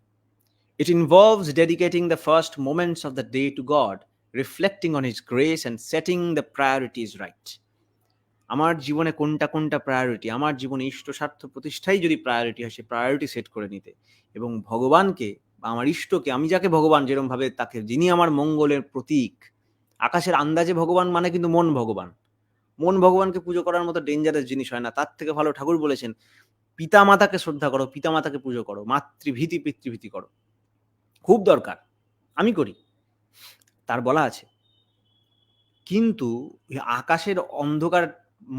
A: It involves dedicating the first moments of the day to God, reflecting on His grace and setting the priorities right. আমার জীবনে কোনটা কোনটা priority, আমার জীবনে ইষ্ট স্বার্থ প্রতিষ্ঠাই যদি priority হয়, সে priority set করে নিতে, এবং ভগবানকে বা আমার ইষ্টকে, আমি যাকে ভগবান যেরকম ভাবে তাকে, যিনি আমার মঙ্গলের প্রতীক, আকাশের আন্দাজে ভগবান মানে কিন্তু মন ভগবান। মন ভগবানকে পুজো করার মতো ডেঞ্জারাস জিনিস হয় না। তার থেকে ভালো ঠাকুর বলেছেন, পিতা মাতাকে শ্রদ্ধা করো, পিতা মাতাকে পুজো করো, মাতৃভীতি পিতৃভীতি করো, খুব দরকার, আমি করি, তার বলা আছে। কিন্তু আকাশের অন্ধকার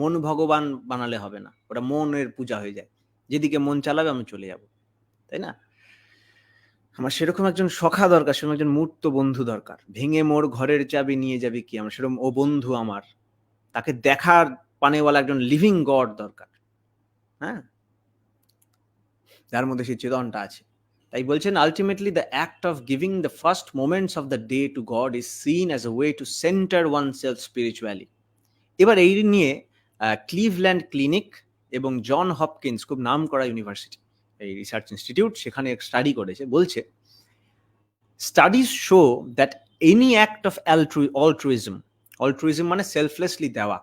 A: মন ভগবান বানালে হবে না, ওটা মনের পূজা হয়ে যায়, যেদিকে মন চালাবে আমি চলে যাব, তাই না? আমার সেরকম একজন সখা দরকার, সেরকম একজন মূর্ত বন্ধু দরকার। ভেঙে মোর ঘরের চাবি নিয়ে যাবি কি, আমার সেরকম ও বন্ধু আমার, তাকে দেখার পানেওয়ালা একজন লিভিং গড দরকার, হ্যাঁ, যার মধ্যে সেই চেতনটা আছে। তাই বলছেন, ultimately the act of giving the first moments of the day to god is seen as a way to centre one self spiritually. এবার এই নিয়ে ক্লিভল্যান্ড ক্লিনিক এবং জন হপকিন্স, খুব নাম করা ইউনিভার্সিটি, এই রিসার্চ ইনস্টিটিউট, সেখানে এক স্টাডি করেছে। বলছে, studies show that any act of altruism মানে সেলফলেসলি দেওয়া,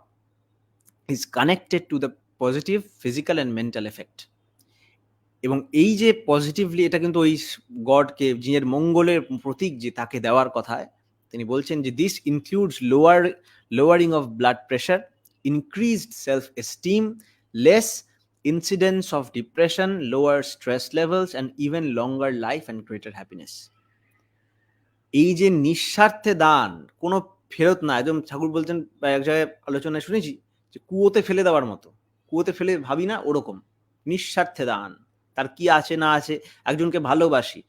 A: is connected to the positive physical and mental effect. এবং এই যে পজিটিভলি, এটা কিন্তু ওই গডকে, যিনি মঙ্গলের প্রতীক, যে তাকে দেওয়ার কথায় তিনি বলছেন যে, this includes lowering of blood pressure, increased self esteem, less incidence of depression, lower stress levels and even longer life and greater happiness. এই যে নিঃস্বার্থে দান, কোনো ফেরত না, একদম ঠাকুর বলছেন, বা এক জায়গায় আলোচনায় শুনেছি যে কুয়োতে ফেলে দেওয়ার মতো, কুয়োতে ফেলে ভাবি না, ওরকম নিঃস্বার্থে দান। তার কি আছে না আছে, একজনকে ভালোবাসি,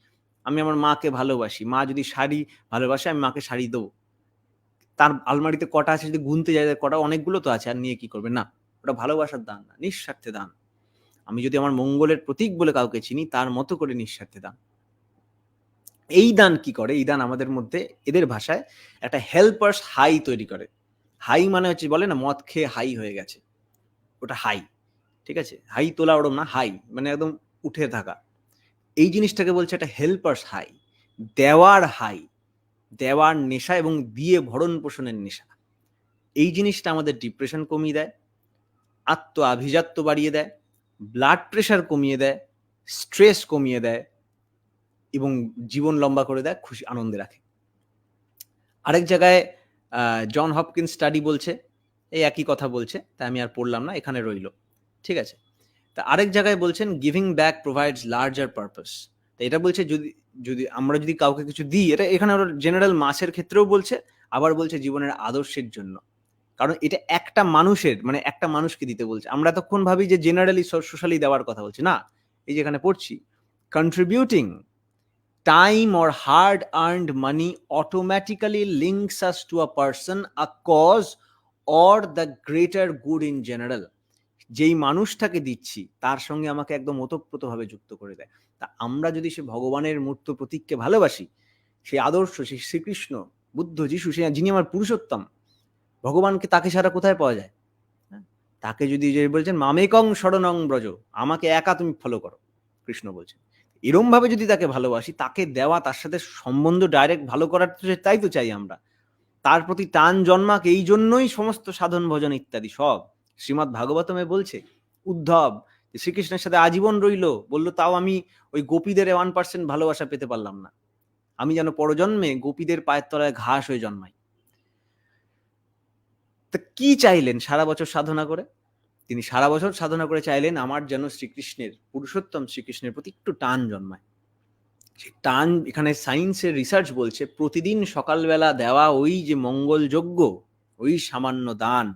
A: আমি আমার মাকে ভালোবাসি, মা যদি শাড়ি ভালোবাসে আমি মাকে শাড়ি দেবো। তার আলমারিতে কটা আছে যদি গুনতে যায়, কটা অনেকগুলো তো আছে, আর নিয়ে কি করবে? না, ওটা ভালোবাসার দান না, নিঃস্বার্থে দান। আমি যদি আমার মঙ্গলের প্রতীক বলে কাউকে চিনি, তার মতো করে নিঃস্বার্থে দান। এই দান কি করে? এই দান আমাদের মধ্যে, এদের ভাষায়, একটা হেল্পার্স হাই তৈরি করে। হাই মানে হচ্ছে, বলে না মদ খেয়ে হাই হয়ে গেছে, ওটা হাই। ঠিক আছে, হাই তোলা ওরম না, হাই মানে একদম উঠে থাকা। এই জিনিসটাকে বলছে একটা হেল্পার্স হাই, দেওয়ার হাই, দেওয়ার নেশা এবং দিয়ে ভরণ পোষণের নেশা। এই জিনিসটা আমাদের ডিপ্রেশন কমিয়ে দেয়, আত্ম আভিজাত্য বাড়িয়ে দেয়, ব্লাড প্রেশার কমিয়ে দেয়, স্ট্রেস কমিয়ে দেয় এবং জীবন লম্বা করে দেয়, খুশি আনন্দে রাখে। আরেক জায়গায় জন হপকিন্স স্টাডি বলছে, এই একই কথা বলছে, তাই আমি আর পড়লাম না, এখানে রইল। ঠিক আছে, তা আরেক জায়গায় বলছেন giving back provides larger purpose. তো এটা বলছে যদি যদি আমরা যদি কাউকে কিছু দিই, এটা এখানে ওরা জেনারেল মাসের ক্ষেত্রেও বলছে, আবার বলছে জীবনের আদর্শের জন্য। কারণ এটা একটা মানুষের, মানে একটা মানুষকে দিতে বলছে। আমরা তখন ভাবি যে জেনারেলি সোশ্যালি দেওয়ার কথা বলছে, না। এই যেখানে পড়ছি, contributing time or hard earned money automatically links us to a person, a cause, or the greater good in general. যেই মানুষটাকে দিচ্ছি তার সঙ্গে আমাকে একদম ওতপ্রোতভাবে যুক্ত করে দেয়। তা আমরা যদি সে ভগবানের মূর্ত প্রতীককে ভালোবাসি, সেই আদর্শ, সেই শ্রীকৃষ্ণ, বুদ্ধ, যিশু, সে যিনি আমার পুরুষোত্তম, ভগবানকে, তাকে ছাড়া কোথায় পাওয়া যায়? তাকে যদি যে বলছেন মামেকং শরণং ব্রজ, আমাকে একা তুমি ফলো করো, কৃষ্ণ বলছেন। এরম ভাবে যদি তাকে ভালোবাসি, তাকে দেওয়া, তার সাথে সম্বন্ধ ডাইরেক্ট ভালো করার, তাই তো চাই আমরা। তার প্রতি টান জন্মাক, এই জন্যই সমস্ত সাধন ভজন ইত্যাদি সব। শ্রীমৎ ভাগবতমে বলছে উদ্ধব শ্রীকৃষ্ণের সাথে আজীবন রইল, বলল তাও আমি ওই গোপীদের 1% ভালোবাসা পেতে পারলাম না, আমি যেন পরজন্মে গোপীদের পায়ের তলায় ঘাস হয়ে জন্মাই। তা কি চাইলেন সারা বছর সাধনা করে? তিনি সারা বছর সাধনা করে চাইলেন আমার যেন শ্রীকৃষ্ণের, পুরুষোত্তম শ্রীকৃষ্ণের প্রতি একটু টান জন্মায়। সেই টান, এখানে সায়েন্সের রিসার্চ বলছে, প্রতিদিন সকালবেলা দেওয়া ওই যে মঙ্গলযজ্ঞ, ওই সামান্য দান,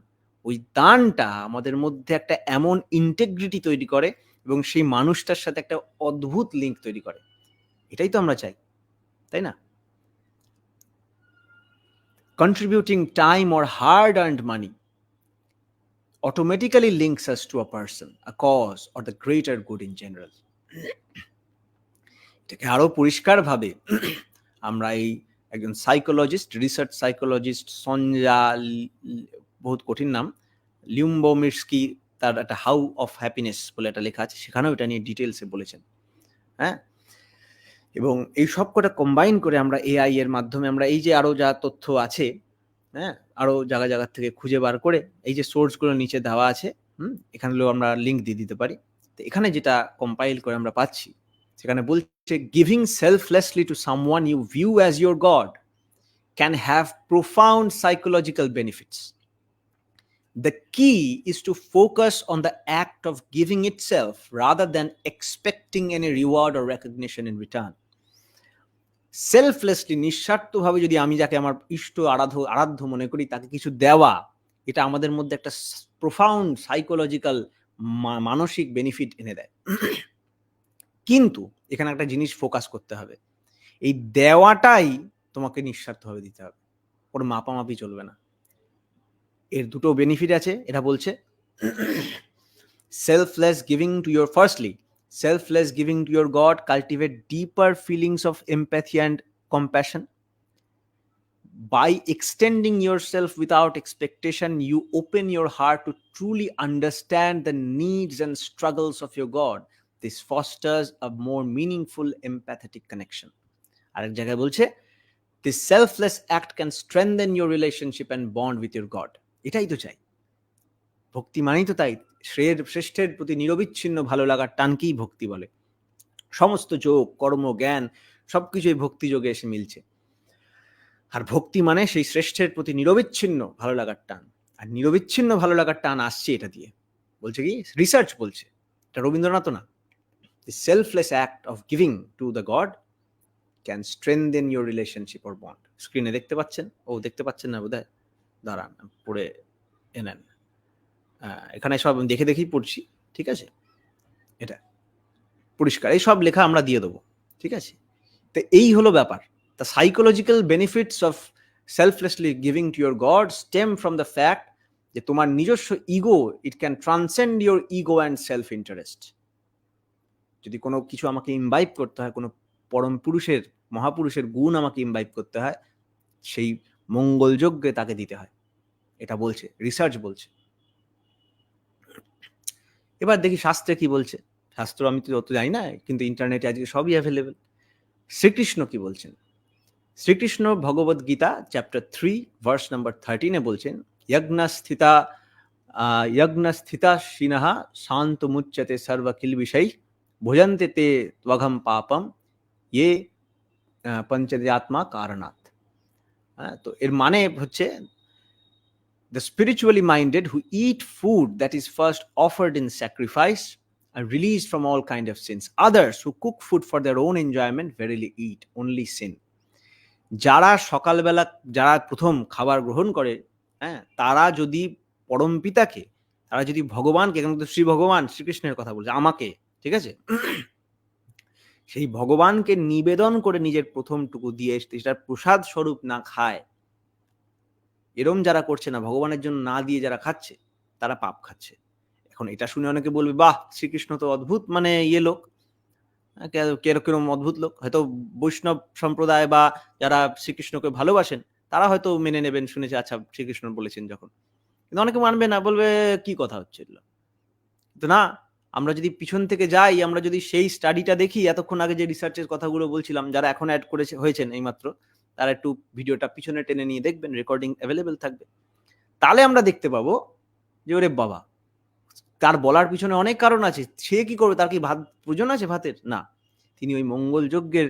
A: ওই দানটা আমাদের মধ্যে একটা এমন ইন্টেগ্রিটি তৈরি করে এবং সেই মানুষটার সাথে একটা অদ্ভুত লিঙ্ক তৈরি করে। এটাই তো আমরা চাই, তাই না? Contributing time or hard earned money automatically links us to a person, a cause, or the greater good in general. এটাকে আরো পরিষ্কারভাবে আমরা এই একজন সাইকোলজিস্ট, রিসার্চ সাইকোলজিস্ট সঞ্জা, বহুত কঠিন নাম, লিউম্বোমির্সকি, তার একটা হাউ অফ হ্যাপিনেস বলে একটা লেখা আছে, সেখানেও এটা নিয়ে ডিটেলসে বলেছেন। হ্যাঁ, এবং এই সব কটা কম্বাইন করে আমরা এআই এর মাধ্যমে আমরা এই যে আরো যা তথ্য আছে, হ্যাঁ, আরো জায়গা জায়গা থেকে খুঁজে বার করে, এই যে সোর্সগুলো নিচে দেওয়া আছে, এখানেও আমরা লিঙ্ক দিয়ে দিতে পারি। তো এখানে যেটা কম্পাইল করে আমরা পাচ্ছি, সেখানে বলছে giving selflessly to someone you view as your god can have profound psychological benefits. The key is to focus on the act of giving itself rather than expecting any reward or recognition in return. Selflessly, নিঃস্বার্থভাবে যদি আমি যাকে আমার ইষ্ট আরাধ্য মনে করি, তাকে কিছু দেওয়া, এটা আমাদের মধ্যে একটা প্রোফাউন্ড সাইকোলজিক্যাল মানসিক বেনিফিট এনে দেয়। কিন্তু এখানে একটা জিনিস ফোকাস করতে হবে, এই দেওয়াটাই তোমাকে নিঃস্বার্থভাবে দিতে হবে, ওর মাপামাপি চলবে না। এর দুটো বেনিফিট আছে, এটা বলছে selfless giving to your firstly selfless giving to your god cultivate deeper feelings of empathy and compassion. By extending yourself without expectation, you open your heart to truly understand the needs and struggles of your god. This fosters a more meaningful empathetic connection. আরেক জায়গায় বলছে this selfless act can strengthen your relationship and bond with your god. এটাই তো চাই, ভক্তি মানেই তো তাই, শ্রেষ্ঠের প্রতি নিরবিচ্ছিন্ন ভালো লাগার টানকেই ভক্তি বলে। সমস্ত যোগ, কর্ম, জ্ঞান সবকিছুই ভক্তি যোগে এসে মিলছে। আর ভক্তি মানে সেই শ্রেষ্ঠের প্রতি নিরবিচ্ছিন্ন ভালো লাগার টান, আর নিরবিচ্ছিন্ন ভালো লাগার টান আসছে এটা দিয়ে। বলছে কি, রিসার্চ বলছে, এটা রবীন্দ্রনাথ না, the selfless act of giving to the god can strengthen your relationship or bond. স্ক্রিনে দেখতে পাচ্ছেন? ও দেখতে পাচ্ছেন না বোধহয়, দাঁড়ান পড়ে এনেন। এখানে সব দেখে দেখেই পড়ছি, ঠিক আছে, এটা পরিষ্কার, এই সব লেখা আমরা দিয়ে দেবো, ঠিক আছে। তো এই হলো ব্যাপার। The psychological benefits of selflessly giving to your god stem from the fact যে তোমার নিজস্ব ego, it can transcend your ego and self interest. যদি কোনো কিছু আমাকে ইমবাইব করতে হয়, কোনো পরম পুরুষের, মহাপুরুষের গুণ আমাকে ইমবাইব করতে হয়, সেই মঙ্গলযজ্ঞে তাকে দিতে হয়, এটা বলছে, রিসার্চ বলছে। এবার দেখি শাস্ত্রে কি বলছে। শাস্ত্র আমি তো অত জানি না, কিন্তু ইন্টারনেটে আজকে সবই অ্যাভেলেবেল। শ্রীকৃষ্ণ কি বলছেন? শ্রীকৃষ্ণ ভগবদ গীতা চ্যাপ্টার 3 ভার্স নাম্বার 13-এ বলছেন, যজ্ঞস্থিতা সিনহা শান্তমুচ্যতে সর্বকিল বিষয় ভোজন্তে তে ত্বঘম পাপম ইয়ে পঞ্চদাত্মা কারণাৎ। তো এর মানে হচ্ছে the spiritually minded who eat food that is first offered in sacrifice are released from all kind of sins. Others who cook food for their own enjoyment verily eat only sin. যারা সকালবেলা, যারা প্রথম খাবার গ্রহণ করে, হ্যাঁ, তারা যদি পরম পিতাকে, তারা যদি ভগবানকে, কিন্তু শ্রী ভগবান শ্রীকৃষ্ণের কথা বলছে, আমাকে, ঠিক আছে, সেই ভগবানকে নিবেদন করে নিজের প্রথমটুকু দিয়ে সেটার প্রসাদ স্বরূপ না খায়, এরম যারা করছে না, ভগবানের জন্য না দিয়ে যারা খাচ্ছে, তারা পাপ খাচ্ছে। এখন এটা শুনে অনেকে বলবে, বাহ, শ্রীকৃষ্ণ তো অদ্ভুত, মানে ইয়ে লোক, কিরকম অদ্ভুত লোক, হয়তো বৈষ্ণব সম্প্রদায় বা যারা শ্রীকৃষ্ণকে ভালোবাসেন তারা হয়তো মেনে নেবেন, শুনেছে, আচ্ছা শ্রীকৃষ্ণ বলেছেন যখন। কিন্তু অনেকে মানবে না, বলবে কি কথা হচ্ছে এগুলো। তো না, আমরা যদি পিছন থেকে যাই, আমরা যদি সেই স্টাডিটা দেখি, এতক্ষণ আগে যে রিসার্চের কথাগুলো বলছিলাম, যারা এখন অ্যাড করেছে হয়েছেন এইমাত্র, তারা একটু ভিডিওটা পিছনে টেনে নিয়ে দেখবেন, রেকর্ডিং অ্যাভেলেবেল থাকবে। তাহলে আমরা দেখতে পাবো যে ওরে বাবা, তার বলার পিছনে অনেক কারণ আছে। সে কি করবে, তার কি ভাত প্রয়োজন আছে ভাতের? না, তিনি ওই মঙ্গল যজ্ঞের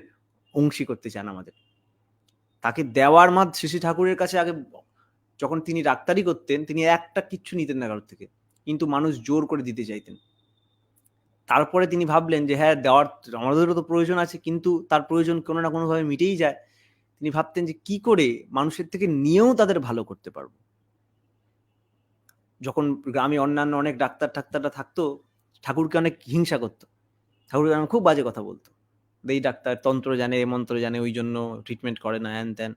A: অংশী করতে চান আমাদের। তাকে দেওয়ার শ্রী ঠাকুরের কাছে আগে যখন তিনি ডাক্তারি করতেন, তিনি একটা কিচ্ছু নিতেন না কারোর থেকে, কিন্তু মানুষ জোর করে দিতে চাইতেন। তারপরে তিনি ভাবলেন যে হ্যাঁ, দেওয়ার আমাদেরও তো প্রয়োজন আছে, কিন্তু তার প্রয়োজন কোনো না কোনোভাবে মিটেই যায়। তিনি ভাবতেন যে কি করে মানুষের থেকে নিয়েও তাদের ভালো করতে পারবো। যখন গ্রামে অন্যান্য অনেক ডাক্তাররা থাকতো, ঠাকুরকে অনেক হিংসা করতো, ঠাকুরকে খুব বাজে কথা বলতো, এই ডাক্তার তন্ত্র জানে, মন্ত্র জানে, ওই জন্য ট্রিটমেন্ট করে না, হ্যান ত্যান।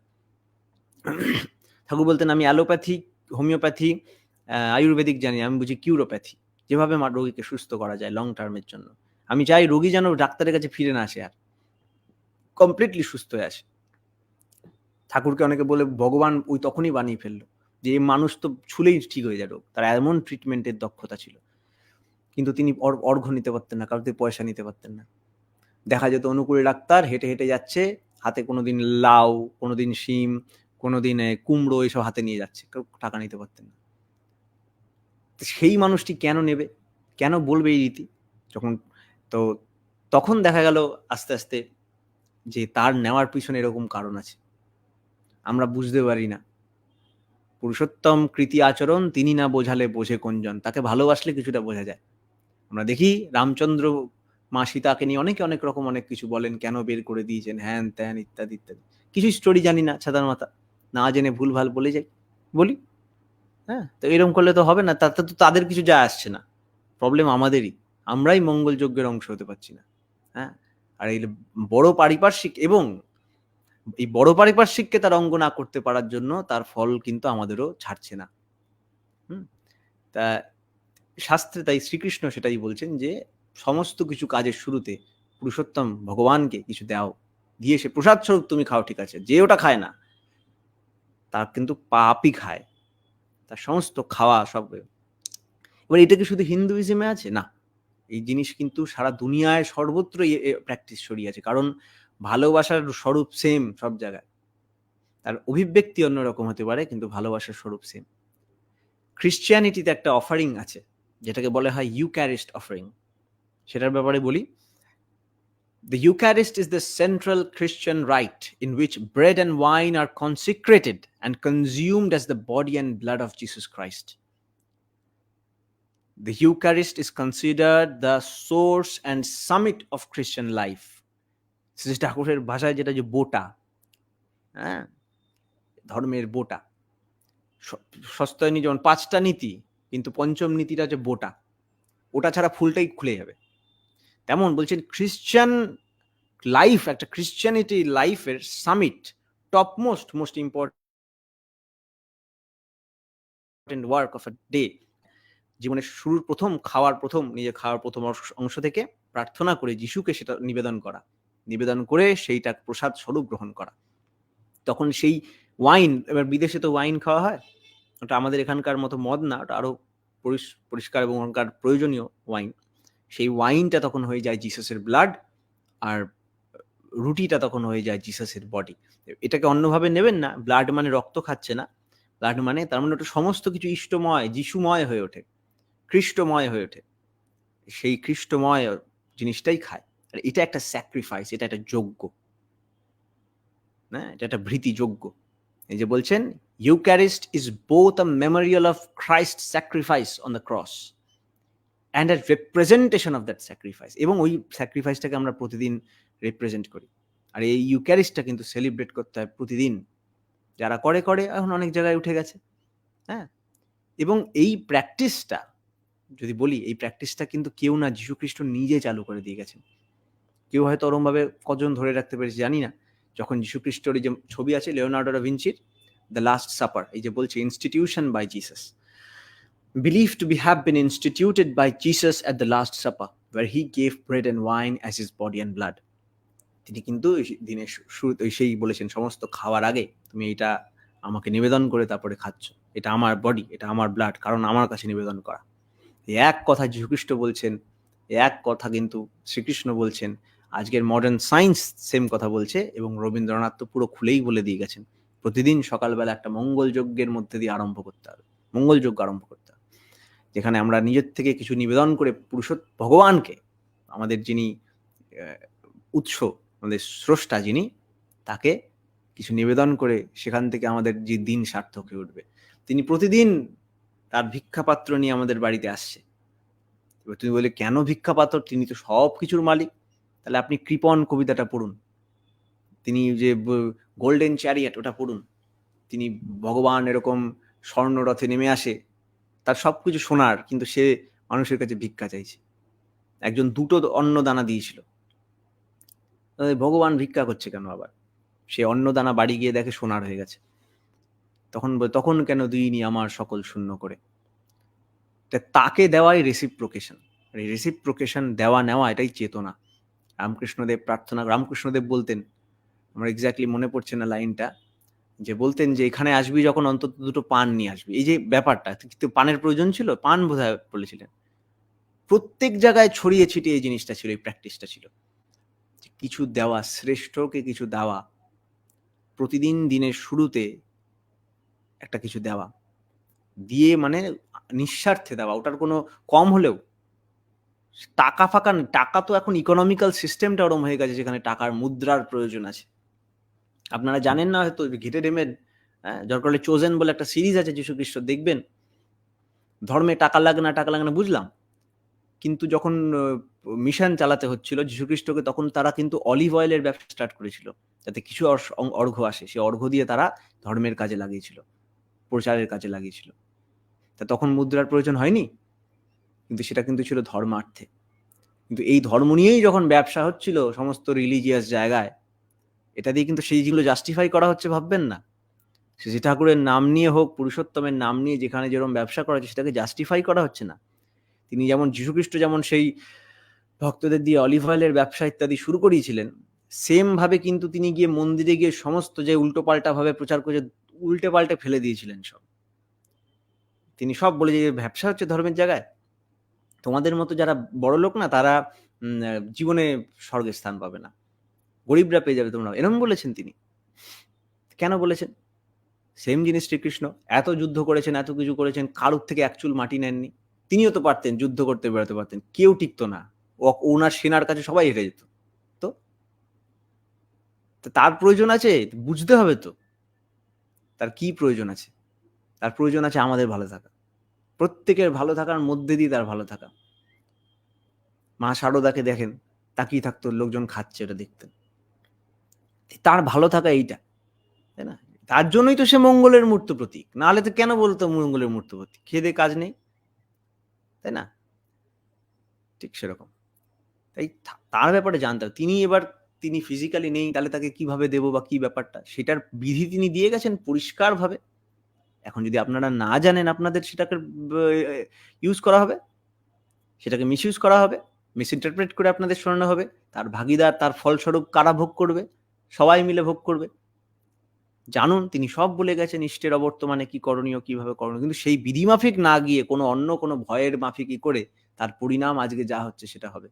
A: ঠাকুর বলতেন, আমি অ্যালোপ্যাথি, হোমিওপ্যাথি, আয়ুর্বেদিক জানি, আমি বুঝি কিউরোপ্যাথি, যেভাবে রোগীকে সুস্থ করা যায় লং টার্মের জন্য। আমি চাই রোগী যেন ডাক্তারের কাছে ফিরে না আসে, আর কমপ্লিটলি সুস্থ হয়ে আসে। ঠাকুরকে অনেকে বলে ভগবান ওই তখনই বানিয়ে ফেললো, যে মানুষ তো ছুলেই ঠিক হয়ে যায় রোগ, তার এমন ট্রিটমেন্টের দক্ষতা ছিল। কিন্তু তিনি অর্ঘ্য নিতে পারতেন না, কারোর থেকে পয়সা নিতে পারতেন না। দেখা যেত অনুকূলে ডাক্তার হেঁটে হেঁটে যাচ্ছে, হাতে কোনোদিন লাউ, কোনোদিন শিম, কোনোদিন কুমড়ো, এসব হাতে নিয়ে যাচ্ছে, কেউ টাকা নিতে পারতেন না। সেই মানুষটি কেন নেবে, কেন বলবে এই রীতি? তো তখন দেখা গেল আস্তে আস্তে যে তার নেওয়ার পিছনে এরকম কারণ আছে, আমরা বুঝতে পারি না। পুরুষোত্তম কৃতি আচরণ তিনি না বোঝালে বোঝে কোনজন। তাকে ভালোবাসলে কিছুটা বোঝা যায়। আমরা দেখি রামচন্দ্র মা সীতাকে নিয়ে অনেকে অনেক রকম অনেক কিছু বলেন, কেন বের করে দিয়েছেন, হ্যান ত্যান ইত্যাদি ইত্যাদি। কিছু স্টোরি জানি না, ছাতার মাথা, না জেনে ভুলভাল বলে যাই, বলি। হ্যাঁ, তো এরকম করলে তো হবে না, তাতে তো তাদের কিছু যায় আসছে না, প্রবলেম আমাদেরই, আমরাই মঙ্গল যজ্ঞের অংশ হতে পারছি না। হ্যাঁ, আর এই বড় পারিপার্শ্বিক, এবং এই বড় পারিপার্শ্বিককে তার অঙ্গ না করতে পারার জন্য তার ফল কিন্তু আমাদেরও ছাড়ছে না। তা শাস্ত্রে তাই শ্রীকৃষ্ণ সেটাই বলছেন যে সমস্ত কিছু কাজের শুরুতে পুরুষোত্তম ভগবানকে কিছু দাও, দিয়ে সে প্রসাদ স্বরূপ তুমি খাও, ঠিক আছে। যে ওটা খায় না তার কিন্তু পাপই খায়, তার সমস্ত খাওয়া সব। এবার এটা কি শুধু হিন্দুইজমে আছে? না, এই জিনিস কিন্তু সারা দুনিয়ায় সর্বত্রই প্র্যাকটিস ছড়িয়ে আছে, কারণ ভালোবাসার স্বরূপ সেম সব জায়গায়, তার অভিব্যক্তি অন্যরকম হতে পারে, কিন্তু ভালোবাসার স্বরূপ সেম। খ্রিশ্চিয়ানিটিতে একটা অফারিং আছে যেটাকে বলা হয় ইউক্যারিস্ট অফারিং, সেটার ব্যাপারে বলি। The Eucharist is the central Christian rite in which bread and wine are consecrated and consumed as the body and blood of Jesus Christ. The Eucharist is considered the source and summit of Christian life. Shri ঠাকুরের ভাষায় যেটা, যে বোটা, হ্যাঁ, ধর্মের বোটা। সস্তায়নী যেমন 5টা নীতি, কিন্তু পঞ্চম নীতিটা যে বোটা, ওটা ছাড়া ফুলটাই খুলে যাবে। তেমন বলছেন খ্রিশ্চান লাইফ, একটা ক্রিশ্চিয়ানিটি লাইফের summit, most important work of a day, জীবনের শুরুর নিজের খাওয়ার প্রথম অংশ থেকে প্রার্থনা করে যিশুকে সেটা নিবেদন করে সেইটা প্রসাদ স্বরূপ গ্রহণ করা। তখন সেই ওয়াইন, এবার বিদেশে তো ওয়াইন খাওয়া হয়, ওটা আমাদের এখানকার মতো মদ না, ওটা আরো পরিষ্কার এবং ওখানকার প্রয়োজনীয় ওয়াইন। সেই ওয়াইনটা তখন হয়ে যায় জিসাসের ব্লাড, আর রুটিটা তখন হয়ে যায় জিসাসের বডি। এটাকে অন্যভাবে নেবেন না, ব্লাড মানে রক্ত খাচ্ছে না, ব্লাড মানে তার মানে ওটা সমস্ত কিছু ইষ্টময়, যিশুময় হয়ে ওঠে, খ্রিস্টময় হয়ে ওঠে, সেই খ্রিস্টময় জিনিসটাই খায়। আর এটা একটা স্যাক্রিফাইস, এটা একটা যজ্ঞ, হ্যাঁ, এটা একটা ভৃতি যজ্ঞ। এই যে বলছেন Eucharist is both a Memorial of Christ sacrifice on the cross and a representation of that sacrifice, এবং ওই স্যাক্রিফাইসটাকে আমরা প্রতিদিন রিপ্রেজেন্ট করি। আর এই ইউক্যারিস্টটা কিন্তু সেলিব্রেট করতে হয় প্রতিদিন, যারা করে এখন অনেক জায়গায় উঠে গেছে, হ্যাঁ। এবং এই প্র্যাকটিসটা যদি বলি, এই প্র্যাকটিসটা কিন্তু কেউ না, যীশুখ্রিস্ট নিজে চালু করে দিয়ে গেছেন। কেউ হয়তো ওরমভাবে কজন ধরে রাখতে পেরেছে জানি না। যখন যীশুখ্রিস্টর এই যে ছবি আছে লিওনার্দো দা ভিঞ্চির দ্য লাস্ট সাপার, এই যে বলছে institution by Jesus, believed to be have been instituted by Jesus at the Last Supper, where he gave bread and wine as his body and blood. তিনি কিন্তু দিনের শুরুতে সেই বলেছেন, সমস্ত খাওয়ার আগে তুমি এটা আমাকে নিবেদন করে তারপরে খাচ্ছ, এটা আমার বডি, এটা আমার ব্লাড, কারণ আমার কাছে নিবেদন করা। এক কথা যীশুখ্রিস্ট বলছেন, এক কথা কিন্তু শ্রীকৃষ্ণ বলছেন, আজকের মডার্ন সায়েন্স সেম কথা বলছে, এবং রবীন্দ্রনাথ তো পুরো খুলেই বলে দিয়ে গেছেন, প্রতিদিন সকালবেলা একটা মঙ্গল যজ্ঞের মধ্যে দিয়ে আরম্ভ করতে হবে, মঙ্গল যজ্ঞ আরম্ভ করতে হবে, যেখানে আমরা নিজের থেকে কিছু নিবেদন করে ভগবানকে, আমাদের যিনি উৎস, আমাদের স্রষ্টা যিনি, তাকে কিছু নিবেদন করে সেখান থেকে আমাদের যে দিন সার্থক হয়ে উঠবে। তিনি প্রতিদিন তার ভিক্ষাপাত্র নিয়ে আমাদের বাড়িতে আসছে। এবার তুমি বলে কেন ভিক্ষাপাত্র, তিনি তো সব কিছুর মালিক। তাহলে আপনি কৃপণ কবিতাটা পড়ুন, তিনি যে গোল্ডেন চ্যারিয়েট ওটা পড়ুন, তিনি ভগবান এরকম স্বর্ণরথে নেমে আসে, তার সবকিছু সোনার, কিন্তু সে মানুষের কাছে ভিক্ষা চাইছে। একজন দুটো অন্ন দানা দিয়েছিল, ভগবান ভিক্ষা করছে কেন আবার? সে অন্ন দানা বাড়ি গিয়ে দেখে সোনার হয়ে গেছে, তখন কেন দিইনি আমার সকল শূন্য করে। তাকে দেওয়াই রেসিপ্রোকেশন, রেসিপ্রোকেশন দেওয়া নেওয়া, এটাই চেতনা। রামকৃষ্ণদেব বলতেন, আমার এক্স্যাক্টলি মনে পড়ছে না লাইনটা, যে বলতেন যে এখানে আসবি যখন অন্তত দুটো পান নিয়ে আসবি। এই যে ব্যাপারটা, কিন্তু পানের প্রয়োজন ছিল, পান বোধহয় বলেছিলেন। প্রত্যেক জায়গায় ছড়িয়ে ছিটিয়ে এই জিনিসটা ছিল, এই প্র্যাকটিসটা ছিল, কিছু দেওয়া, শ্রেষ্ঠকে কিছু দেওয়া, প্রতিদিন দিনের শুরুতে একটা কিছু দেওয়া, দিয়ে মানে নিঃস্বার্থে দেওয়া, ওটার কোনো কম হলেও টাকা ফাঁকা, টাকা তো এখন ইকোনমিক্যাল সিস্টেমটা ওরম হয়ে গেছে যেখানে টাকার মুদ্রার প্রয়োজন আছে। আপনারা জানেন না হয়তো, ঘেটে নেবেন, দরকার হলে চোজেন বলে একটা সিরিজ আছে যীশুখ্রিস্ট, দেখবেন। ধর্মে টাকা লাগে না বুঝলাম, কিন্তু যখন মিশন চালাতে হচ্ছিল যীশুখ্রিস্টকে, তখন তারা কিন্তু অলিভ অয়েলের ব্যবসা স্টার্ট করেছিল, যাতে কিছু অর্ঘ্য আসে, সেই অর্ঘ্য দিয়ে তারা ধর্মের কাজে লাগিয়েছিল, প্রচারের কাজে লাগিয়েছিল। তা তখন মুদ্রার প্রয়োজন হয়নি, কিন্তু সেটা কিন্তু ছিল ধর্মার্থে। কিন্তু এই ধর্ম নিয়েই যখন ব্যবসা হচ্ছিল সমস্ত রিলিজিয়াস জায়গায়, এটা দিয়ে কিন্তু সেই যেগুলো জাস্টিফাই করা হচ্ছে, ভাববেন না, শ্রী ঠাকুরের নাম নিয়ে হোক, পুরুষোত্তমের নাম নিয়ে যেখানে যেরকম ব্যবসা করা হচ্ছে, সেটাকে জাস্টিফাই করা হচ্ছে না। তিনি যেমন, যীশুখ্রিস্ট যেমন সেই ভক্তদের দিয়ে অলিভ অয়েলের ব্যবসা ইত্যাদি শুরু করিয়েছিলেন, সেম ভাবে কিন্তু তিনি গিয়ে মন্দিরে গিয়ে সমস্ত যে উল্টো পাল্টা ভাবে প্রচার করে উল্টে পাল্টে ফেলে দিয়েছিলেন সব। তিনি সব বলে যে ব্যবসা হচ্ছে ধর্মের জায়গায়, তোমাদের মতো যারা বড় লোক না, তারা জীবনে স্বর্গের স্থান পাবে না, গরিবরা পেয়ে যাবে তোমরা, এরকম বলেছেন তিনি। কেন বলেছেন? সেম জিনিস শ্রীকৃষ্ণ, এত যুদ্ধ করেছেন, এত কিছু করেছেন, কারুর থেকে এক চুল মাটি নেননি। তিনিও তো পারতেন, যুদ্ধ করতে বেরোতে পারতেন, কেউ টিকতো না, ওনার সেনার কাছে সবাই হেরে যেত। তো তার প্রয়োজন আছে, বুঝতে হবে তো তার কি প্রয়োজন আছে। তার প্রয়োজন আছে আমাদের ভালো থাকা, প্রত্যেকের ভালো থাকার মধ্যে দিয়ে তার ভালো থাকা। মা শারদাকে দেখেন, তাকিয়ে থাকতো, লোকজন খাচ্ছে, ওটা দেখতেন, তার ভালো থাকা এইটা, তাই না? তার জন্যই তো সে মঙ্গলের মূর্ত প্রতীক, নাহলে তো কেন বলতো মঙ্গলের মূর্ত প্রতীক, খেদে কাজ নেই, তাই না? ঠিক সেরকম, তাই তার ব্যাপারে জানতে হবে। তিনি এবার তিনি ফিজিক্যালি নেই, তাহলে তাকে কিভাবে দেবো বা কি ব্যাপারটা, সেটার বিধি তিনি দিয়ে গেছেন পরিষ্কারভাবে। এখন যদি আপনারা না জানেন, আপনাদের সেটাকে ইউজ করা হবে, সেটাকে মিস ইউজ করা হবে, মিস ইন্টারপ্রেট করে আপনাদের শোনানো হবে। তার ভাগিদার, তার ফলস্বরূপ কারা ভোগ করবে? সবাই মিলে ভোগ করবে। জানুন, তিনি সব বলে গেছেন ইষ্টের অবর্তমানে কি করণীয়, কিভাবে করণীয়, কিন্তু সেই বিধিমাফিক না গিয়ে কোনো ভয়ের মাফিকই করে তার পরিণাম আজকে যা হচ্ছে সেটা হবে।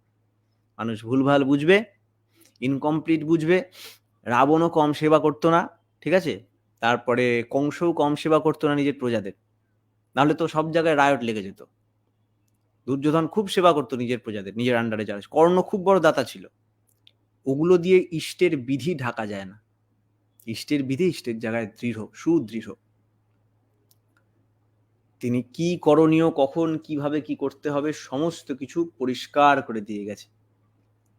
A: মানুষ ভুলভাল বুঝবে, ইনকমপ্লিট বুঝবে। রাবণও কম সেবা করতো না, ঠিক আছে? তারপরে কংসও কম সেবা করতো না নিজের প্রজাদের, নাহলে তো সব জায়গায় রায়ট লেগে যেত। দুর্যোধন খুব সেবা করতো নিজের প্রজাদের, নিজের আন্ডারে যারা। কর্ণ খুব বড় দাতা ছিল। ওগুলো দিয়ে ইষ্টের বিধি ঢাকা যায় না। ইষ্টের বিধি ইষ্টের জায়গায় দৃঢ়, সুদৃঢ়। তিনি কি করণীয়, কখন কিভাবে কি করতে হবে সমস্ত কিছু পরিষ্কার করে দিয়ে গেছে।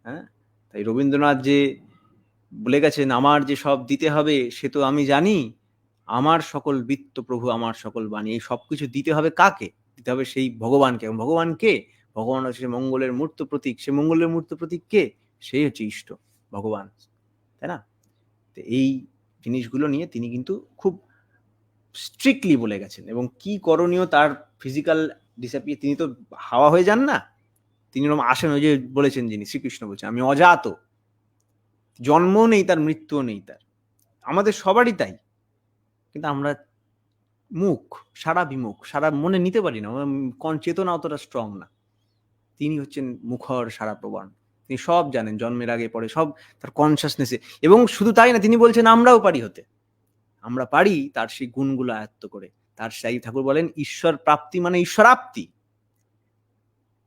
A: হ্যাঁ, তাই রবীন্দ্রনাথ যে বলে গেছেন, আমার যে সব দিতে হবে সে তো আমি জানি, আমার সকল বৃত্ত প্রভু আমার সকল বাণী। এই সবকিছু দিতে হবে কাকে? দিতে হবে সেই ভগবানকে। ভগবান কে? ভগবান হচ্ছে মঙ্গলের মূর্ত প্রতীক। সে মঙ্গলের মূর্ত প্রতীক কে? সেই হচ্ছে ইষ্ট, ভগবান, তাই না? তো এই জিনিসগুলো নিয়ে তিনি কিন্তু খুব স্ট্রিক্টলি বলে গেছেন, এবং কি করণীয় তার ফিজিক্যাল ডিসঅ্যাপিয়ার, তিনি তো হাওয়া হয়ে যান না, তিনি এরকম আসেন। ওই যে বলেছেন যিনি, শ্রীকৃষ্ণ বলছেন আমি অজাত, জন্মও নেই তার, মৃত্যুও নেই তার। আমাদের সবারই তাই, কিন্তু আমরা মুখ, সারা বিমুখ, সারা মনে নিতে পারি না, চেতনা অতটা স্ট্রং না। তিনি হচ্ছেন মুখর সারা প্রবান, তিনি সব জানেন, জন্মের আগে পরে সব তার কনসাসনেসে। এবং শুধু তাই না, তিনি বলছেন আমরাও পারি হতে, আমরা পারি তার সেই গুণগুলো আয়ত্ত করে। তার সেই ঠাকুর বলেন ঈশ্বর প্রাপ্তি মানে ঈশ্বরাপ্তি,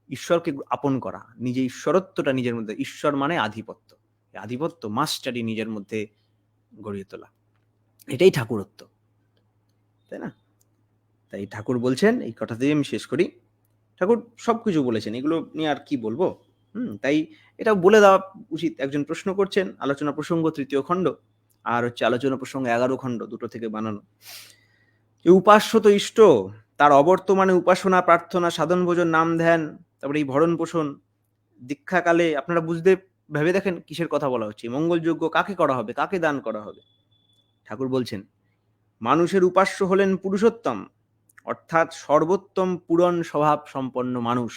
A: ঈশ্বরকে আপন করা, নিজে ঈশ্বরত্বটা নিজের মধ্যে। ঈশ্বর মানে আধিপত্য, আধিপত্য মাস্টারি নিজের মধ্যে গড়িয়ে তোলা, এটাই ঠাকুরত্ব, তাই না? তাই ঠাকুর বলছেন, এই কথা দিয়ে আমি শেষ করি, ঠাকুর সবকিছু বলেছেন, এগুলো নিয়ে আর কি বলবো। তাই এটা বলে দেওয়া উচিত। একজন প্রশ্ন করছেন, আলোচনা প্রসঙ্গ 3য় খণ্ড, আর হচ্ছে আলোচনা প্রসঙ্গ 11 খণ্ড, দুটো থেকে বানানো। উপাস্য তো ইষ্ট, তার অবর্তমানে উপাসনা, প্রার্থনা, সাধন, ভোজন, নাম ধ্যান, তারপরে এই ভরণ পোষণ, দীক্ষাকালে আপনারা বুঝতে ভেবে দেখেন কিসের কথা বলা হচ্ছে। মঙ্গলযজ্ঞ কাকে করা হবে, কাকে দান করা হবে? ঠাকুর বলছেন মানুষের উপাস্য হলেন পুরুষোত্তম, অর্থাৎ সর্বোত্তম পূরণ স্বভাব সম্পন্ন মানুষ।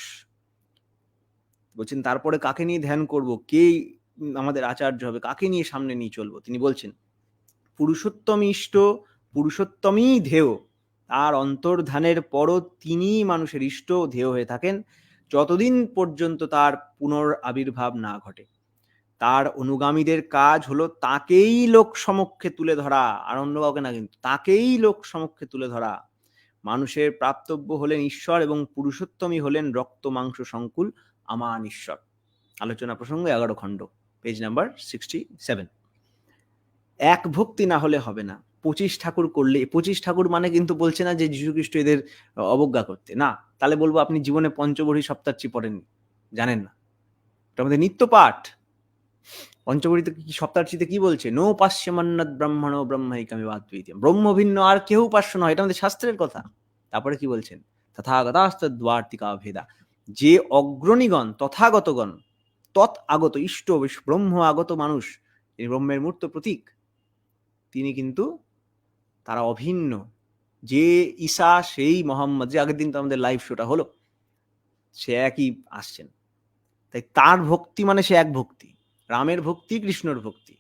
A: বলছেন তারপরে কাকে নিয়ে ধ্যান করব, কে আমাদের আচার্য হবে, কাকে নিয়ে সামনে নিয়ে চলবো? তিনি বলছেন পুরুষোত্তম ইষ্ট, পুরুষোত্তমই ধেয়। তার অন্তর্ধানের পরও তিনি মানুষের ইষ্ট ধেয় হয়ে থাকেন, যতদিন পর্যন্ত তার পুনরাবির্ভাব না ঘটে। তার অনুগামীদের কাজ হলো তাকেই লোক সমক্ষে তুলে ধরা, আর অন্য কাউকে না, কিন্তু তাকেই লোক সমক্ষে তুলে ধরা। মানুষের প্রাপ্তব্য হলেন ঈশ্বর, এবং পুরুষোত্তমই হলেন রক্ত মাংস সংকুল আমান ঈশ্বর। আলোচনা প্রসঙ্গ 11 খণ্ড, পেজ নাম্বার 67। এক ভক্তি না হলে হবে না। 25 ঠাকুর করলে, 25 ঠাকুর মানে কিন্তু বলছে না যে যীশুখ্রিস্ট এদের অবজ্ঞা করতে, না। তাহলে বলবো আপনি জীবনে পঞ্চবরী সপ্তার্চি পড়েননি, জানেন না। এটা আমাদের নিত্য পাঠ। পঞ্চবরীতে কি, সপ্তার্চিতে কি বলছে? নো পাশ্যমান্নাদ ব্রাহ্মণ ব্রহ্মাইকামি বাদ্বৈতম, ব্রহ্ম ভিন্ন আর কেউ পাশ্য নয়, এটা আমাদের শাস্ত্রের কথা। তারপরে কি বলছেন? তথাগতাস্তদ্বার্তিকা ভেদা, যে অগ্রণীগণ তথাগতগণ, তৎ আগত ইষ্ট ব্রহ্ম আগত মানুষ, এই ব্রহ্মের মূর্ত প্রতীক, তিনি কিন্তু তারা অভিন্ন। যে ঈসা সেই মোহাম্মদ, যে আগের দিন তো আমাদের লাইভ শোটা হলো, সে একই আসছেন। তাই তার ভক্তি মানে সে এক ভক্তি। রামের ভক্তি কৃষ্ণর ভক্তি,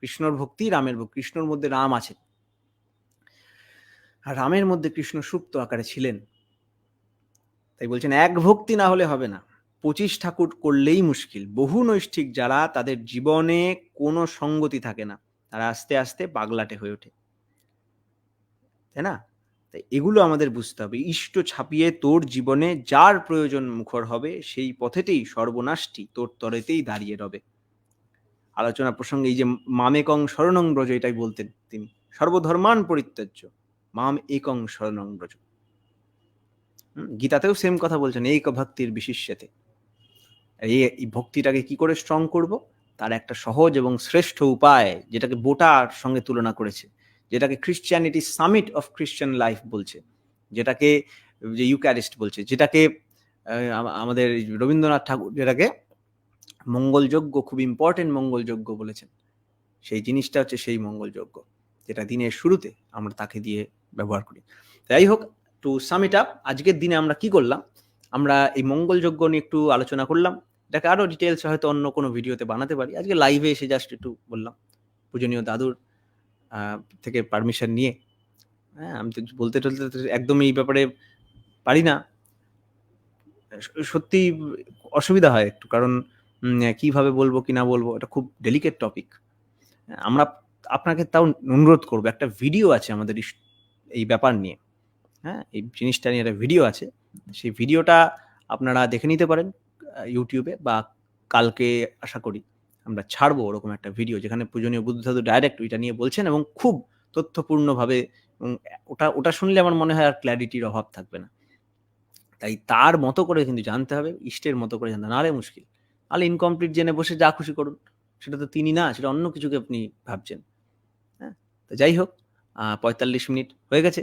A: কৃষ্ণর ভক্তি রামের ভক্তি। কৃষ্ণর মধ্যে রাম আছে, আর রামের মধ্যে কৃষ্ণ সুপ্ত আকারে ছিলেন। তাই বলছেন এক ভক্তি না হলে হবে না। 25 ঠাকুর করলেই মুশকিল। বহু নৈষ্ঠিক যারা, তাদের জীবনে কোনো সঙ্গতি থাকে না, তারা আস্তে আস্তে পাগলাটে হয়ে ওঠে, তাই না? তাই এগুলো আমাদের বুঝতে হবে। ইষ্ট ছাপিয়ে তোর জীবনে যার প্রয়োজন মুখর হবে, সেই পথেতেই সর্বনাশটি তোর তরেতেই দাঁড়িয়ে রবে। আলোচনা প্রসঙ্গে এই যে মামেকং শরণং ব্রজ, এটাই বলতেন তিনি, সর্বধর্মান পরিত্যাজ্য মাম একং শরণং ব্রজ। গীতাতেও সেম কথা বলছেন, এক ভক্তির বিশিষ্যতে। এই ভক্তিটাকে কি করে স্ট্রং করব, তার একটা সহজ এবং শ্রেষ্ঠ উপায়, যেটাকে বোটার সঙ্গে তুলনা করেছে, যেটাকে খ্রিশ্চিয়ানিটি সামিট অফ খ্রিশ্চান লাইফ বলছে, যেটাকে যে ইউক্যারিস্ট বলছে, যেটাকে আমাদের রবীন্দ্রনাথ ঠাকুর যেটাকে মঙ্গলযজ্ঞ খুব ইম্পর্টেন্ট মঙ্গলযজ্ঞ বলেছেন। সেই জিনিসটা হচ্ছে সেই মঙ্গলযজ্ঞ, যেটা দিনের শুরুতে আমরা তাকে দিয়ে ব্যবহার করি। যাই হোক, টু সাম ইট আপ, আজকের দিনে আমরা কি করলাম, আমরা এই মঙ্গলযজ্ঞ নিয়ে একটু আলোচনা করলাম। এটাকে আরো ডিটেলস হয়তো অন্য কোনো ভিডিওতে বানাতে পারি, আজকে লাইভে এসে জাস্ট একটু বললাম পূজনীয় দাদুর থেকে পারমিশন নিয়ে। হ্যাঁ, আমি তো বলতে টলতে একদমই এই ব্যাপারে পারি না, সত্যি অসুবিধা হয় একটু, কারণ কিভাবে বলবো কি না বলবো, এটা খুব ডেলিকেট টপিক। আমরা আপনাকে তাও অনুরোধ করবো, একটা ভিডিও আছে আমাদের এই ব্যাপার নিয়ে, হ্যাঁ, এই জিনিসটা নিয়ে একটা ভিডিও আছে, সেই ভিডিওটা আপনারা দেখে নিতে পারেন ইউটিউবে, বা কালকে আশা করি আমরা ছাড়বো ওরকম একটা ভিডিও, যেখানে পূজনীয় বুদ্ধ দাদু ডাইরেক্ট ওইটা নিয়ে বলছেন, এবং খুব তথ্যপূর্ণভাবে, এবং ওটা শুনলে আমার মনে হয় আর ক্ল্যারিটির অভাব থাকবে না। তাই তার মতো করে কিন্তু জানতে হবে, ইষ্টের মতো করে জানতে, নাহলে মুশকিল, নাহলে ইনকমপ্লিট জেনে বসে যা খুশি করুন, সেটা তো তিনি না, সেটা অন্য কিছুকে আপনি ভাবছেন। হ্যাঁ, তো যাই হোক, 45 মিনিট হয়ে গেছে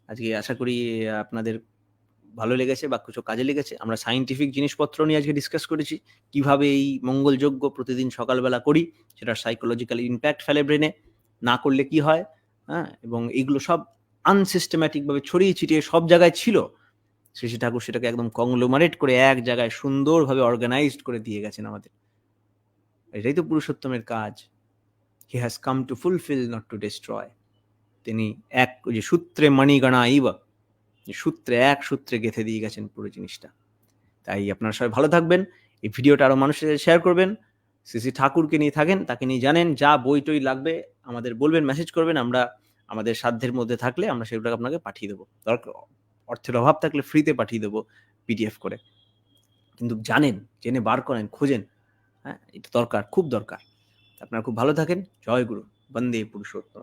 A: আজকে, আশা করি আপনাদের ভালো লেগেছে বা কিছু কাজে লেগেছে। আমরা সায়েন্টিফিক জিনিসপত্র নিয়ে আজকে ডিসকাস করেছি, কিভাবে এই মঙ্গলযজ্ঞ প্রতিদিন সকালবেলা করি, সেটার সাইকোলজিক্যাল ইম্প্যাক্ট ফেলে ব্রেনে, না করলে কি হয়, হ্যাঁ, এবং এইগুলো সব আনসিস্টেম্যাটিক ভাবে ছড়িয়ে ছিটিয়ে সব জায়গায় ছিল, শ্রী শ্রী ঠাকুর সেটাকে একদম কংগ্লোমারেট করে এক জায়গায় সুন্দরভাবে অর্গানাইজড করে দিয়ে গেছেন আমাদের। এটাই তো পুরুষোত্তমের কাজ। He has come to fulfil, not to destroy. তিনি এক যে সূত্রে মণিগণা ইব, সূত্রে এক সূত্রে গেঁথে দিয়ে গেছেন পুরো জিনিসটা। তাই আপনারা সবাই ভালো থাকবেন, এই ভিডিওটা আরো মানুষের সাথে শেয়ার করবেন। শ্রী শ্রী ঠাকুরকে নিয়ে থাকেন, তাকে নিয়ে জানেন, যা বই টই লাগবে আমাদের বলবেন, মেসেজ করবেন, আমরা আমাদের সাধ্যের মধ্যে থাকলে আমরা সেগুলো আপনাকে পাঠিয়ে দেবো, দরকার অর্থের অভাব থাকলে ফ্রিতে পাঠিয়ে দেবো পিডিএফ করে, কিন্তু জানেন, জেনে বার করেন, খোঁজেন। হ্যাঁ, এটা দরকার, খুব দরকার। আপনারা খুব ভালো থাকেন। জয় গুরু, বন্দে পুরুষোত্তম।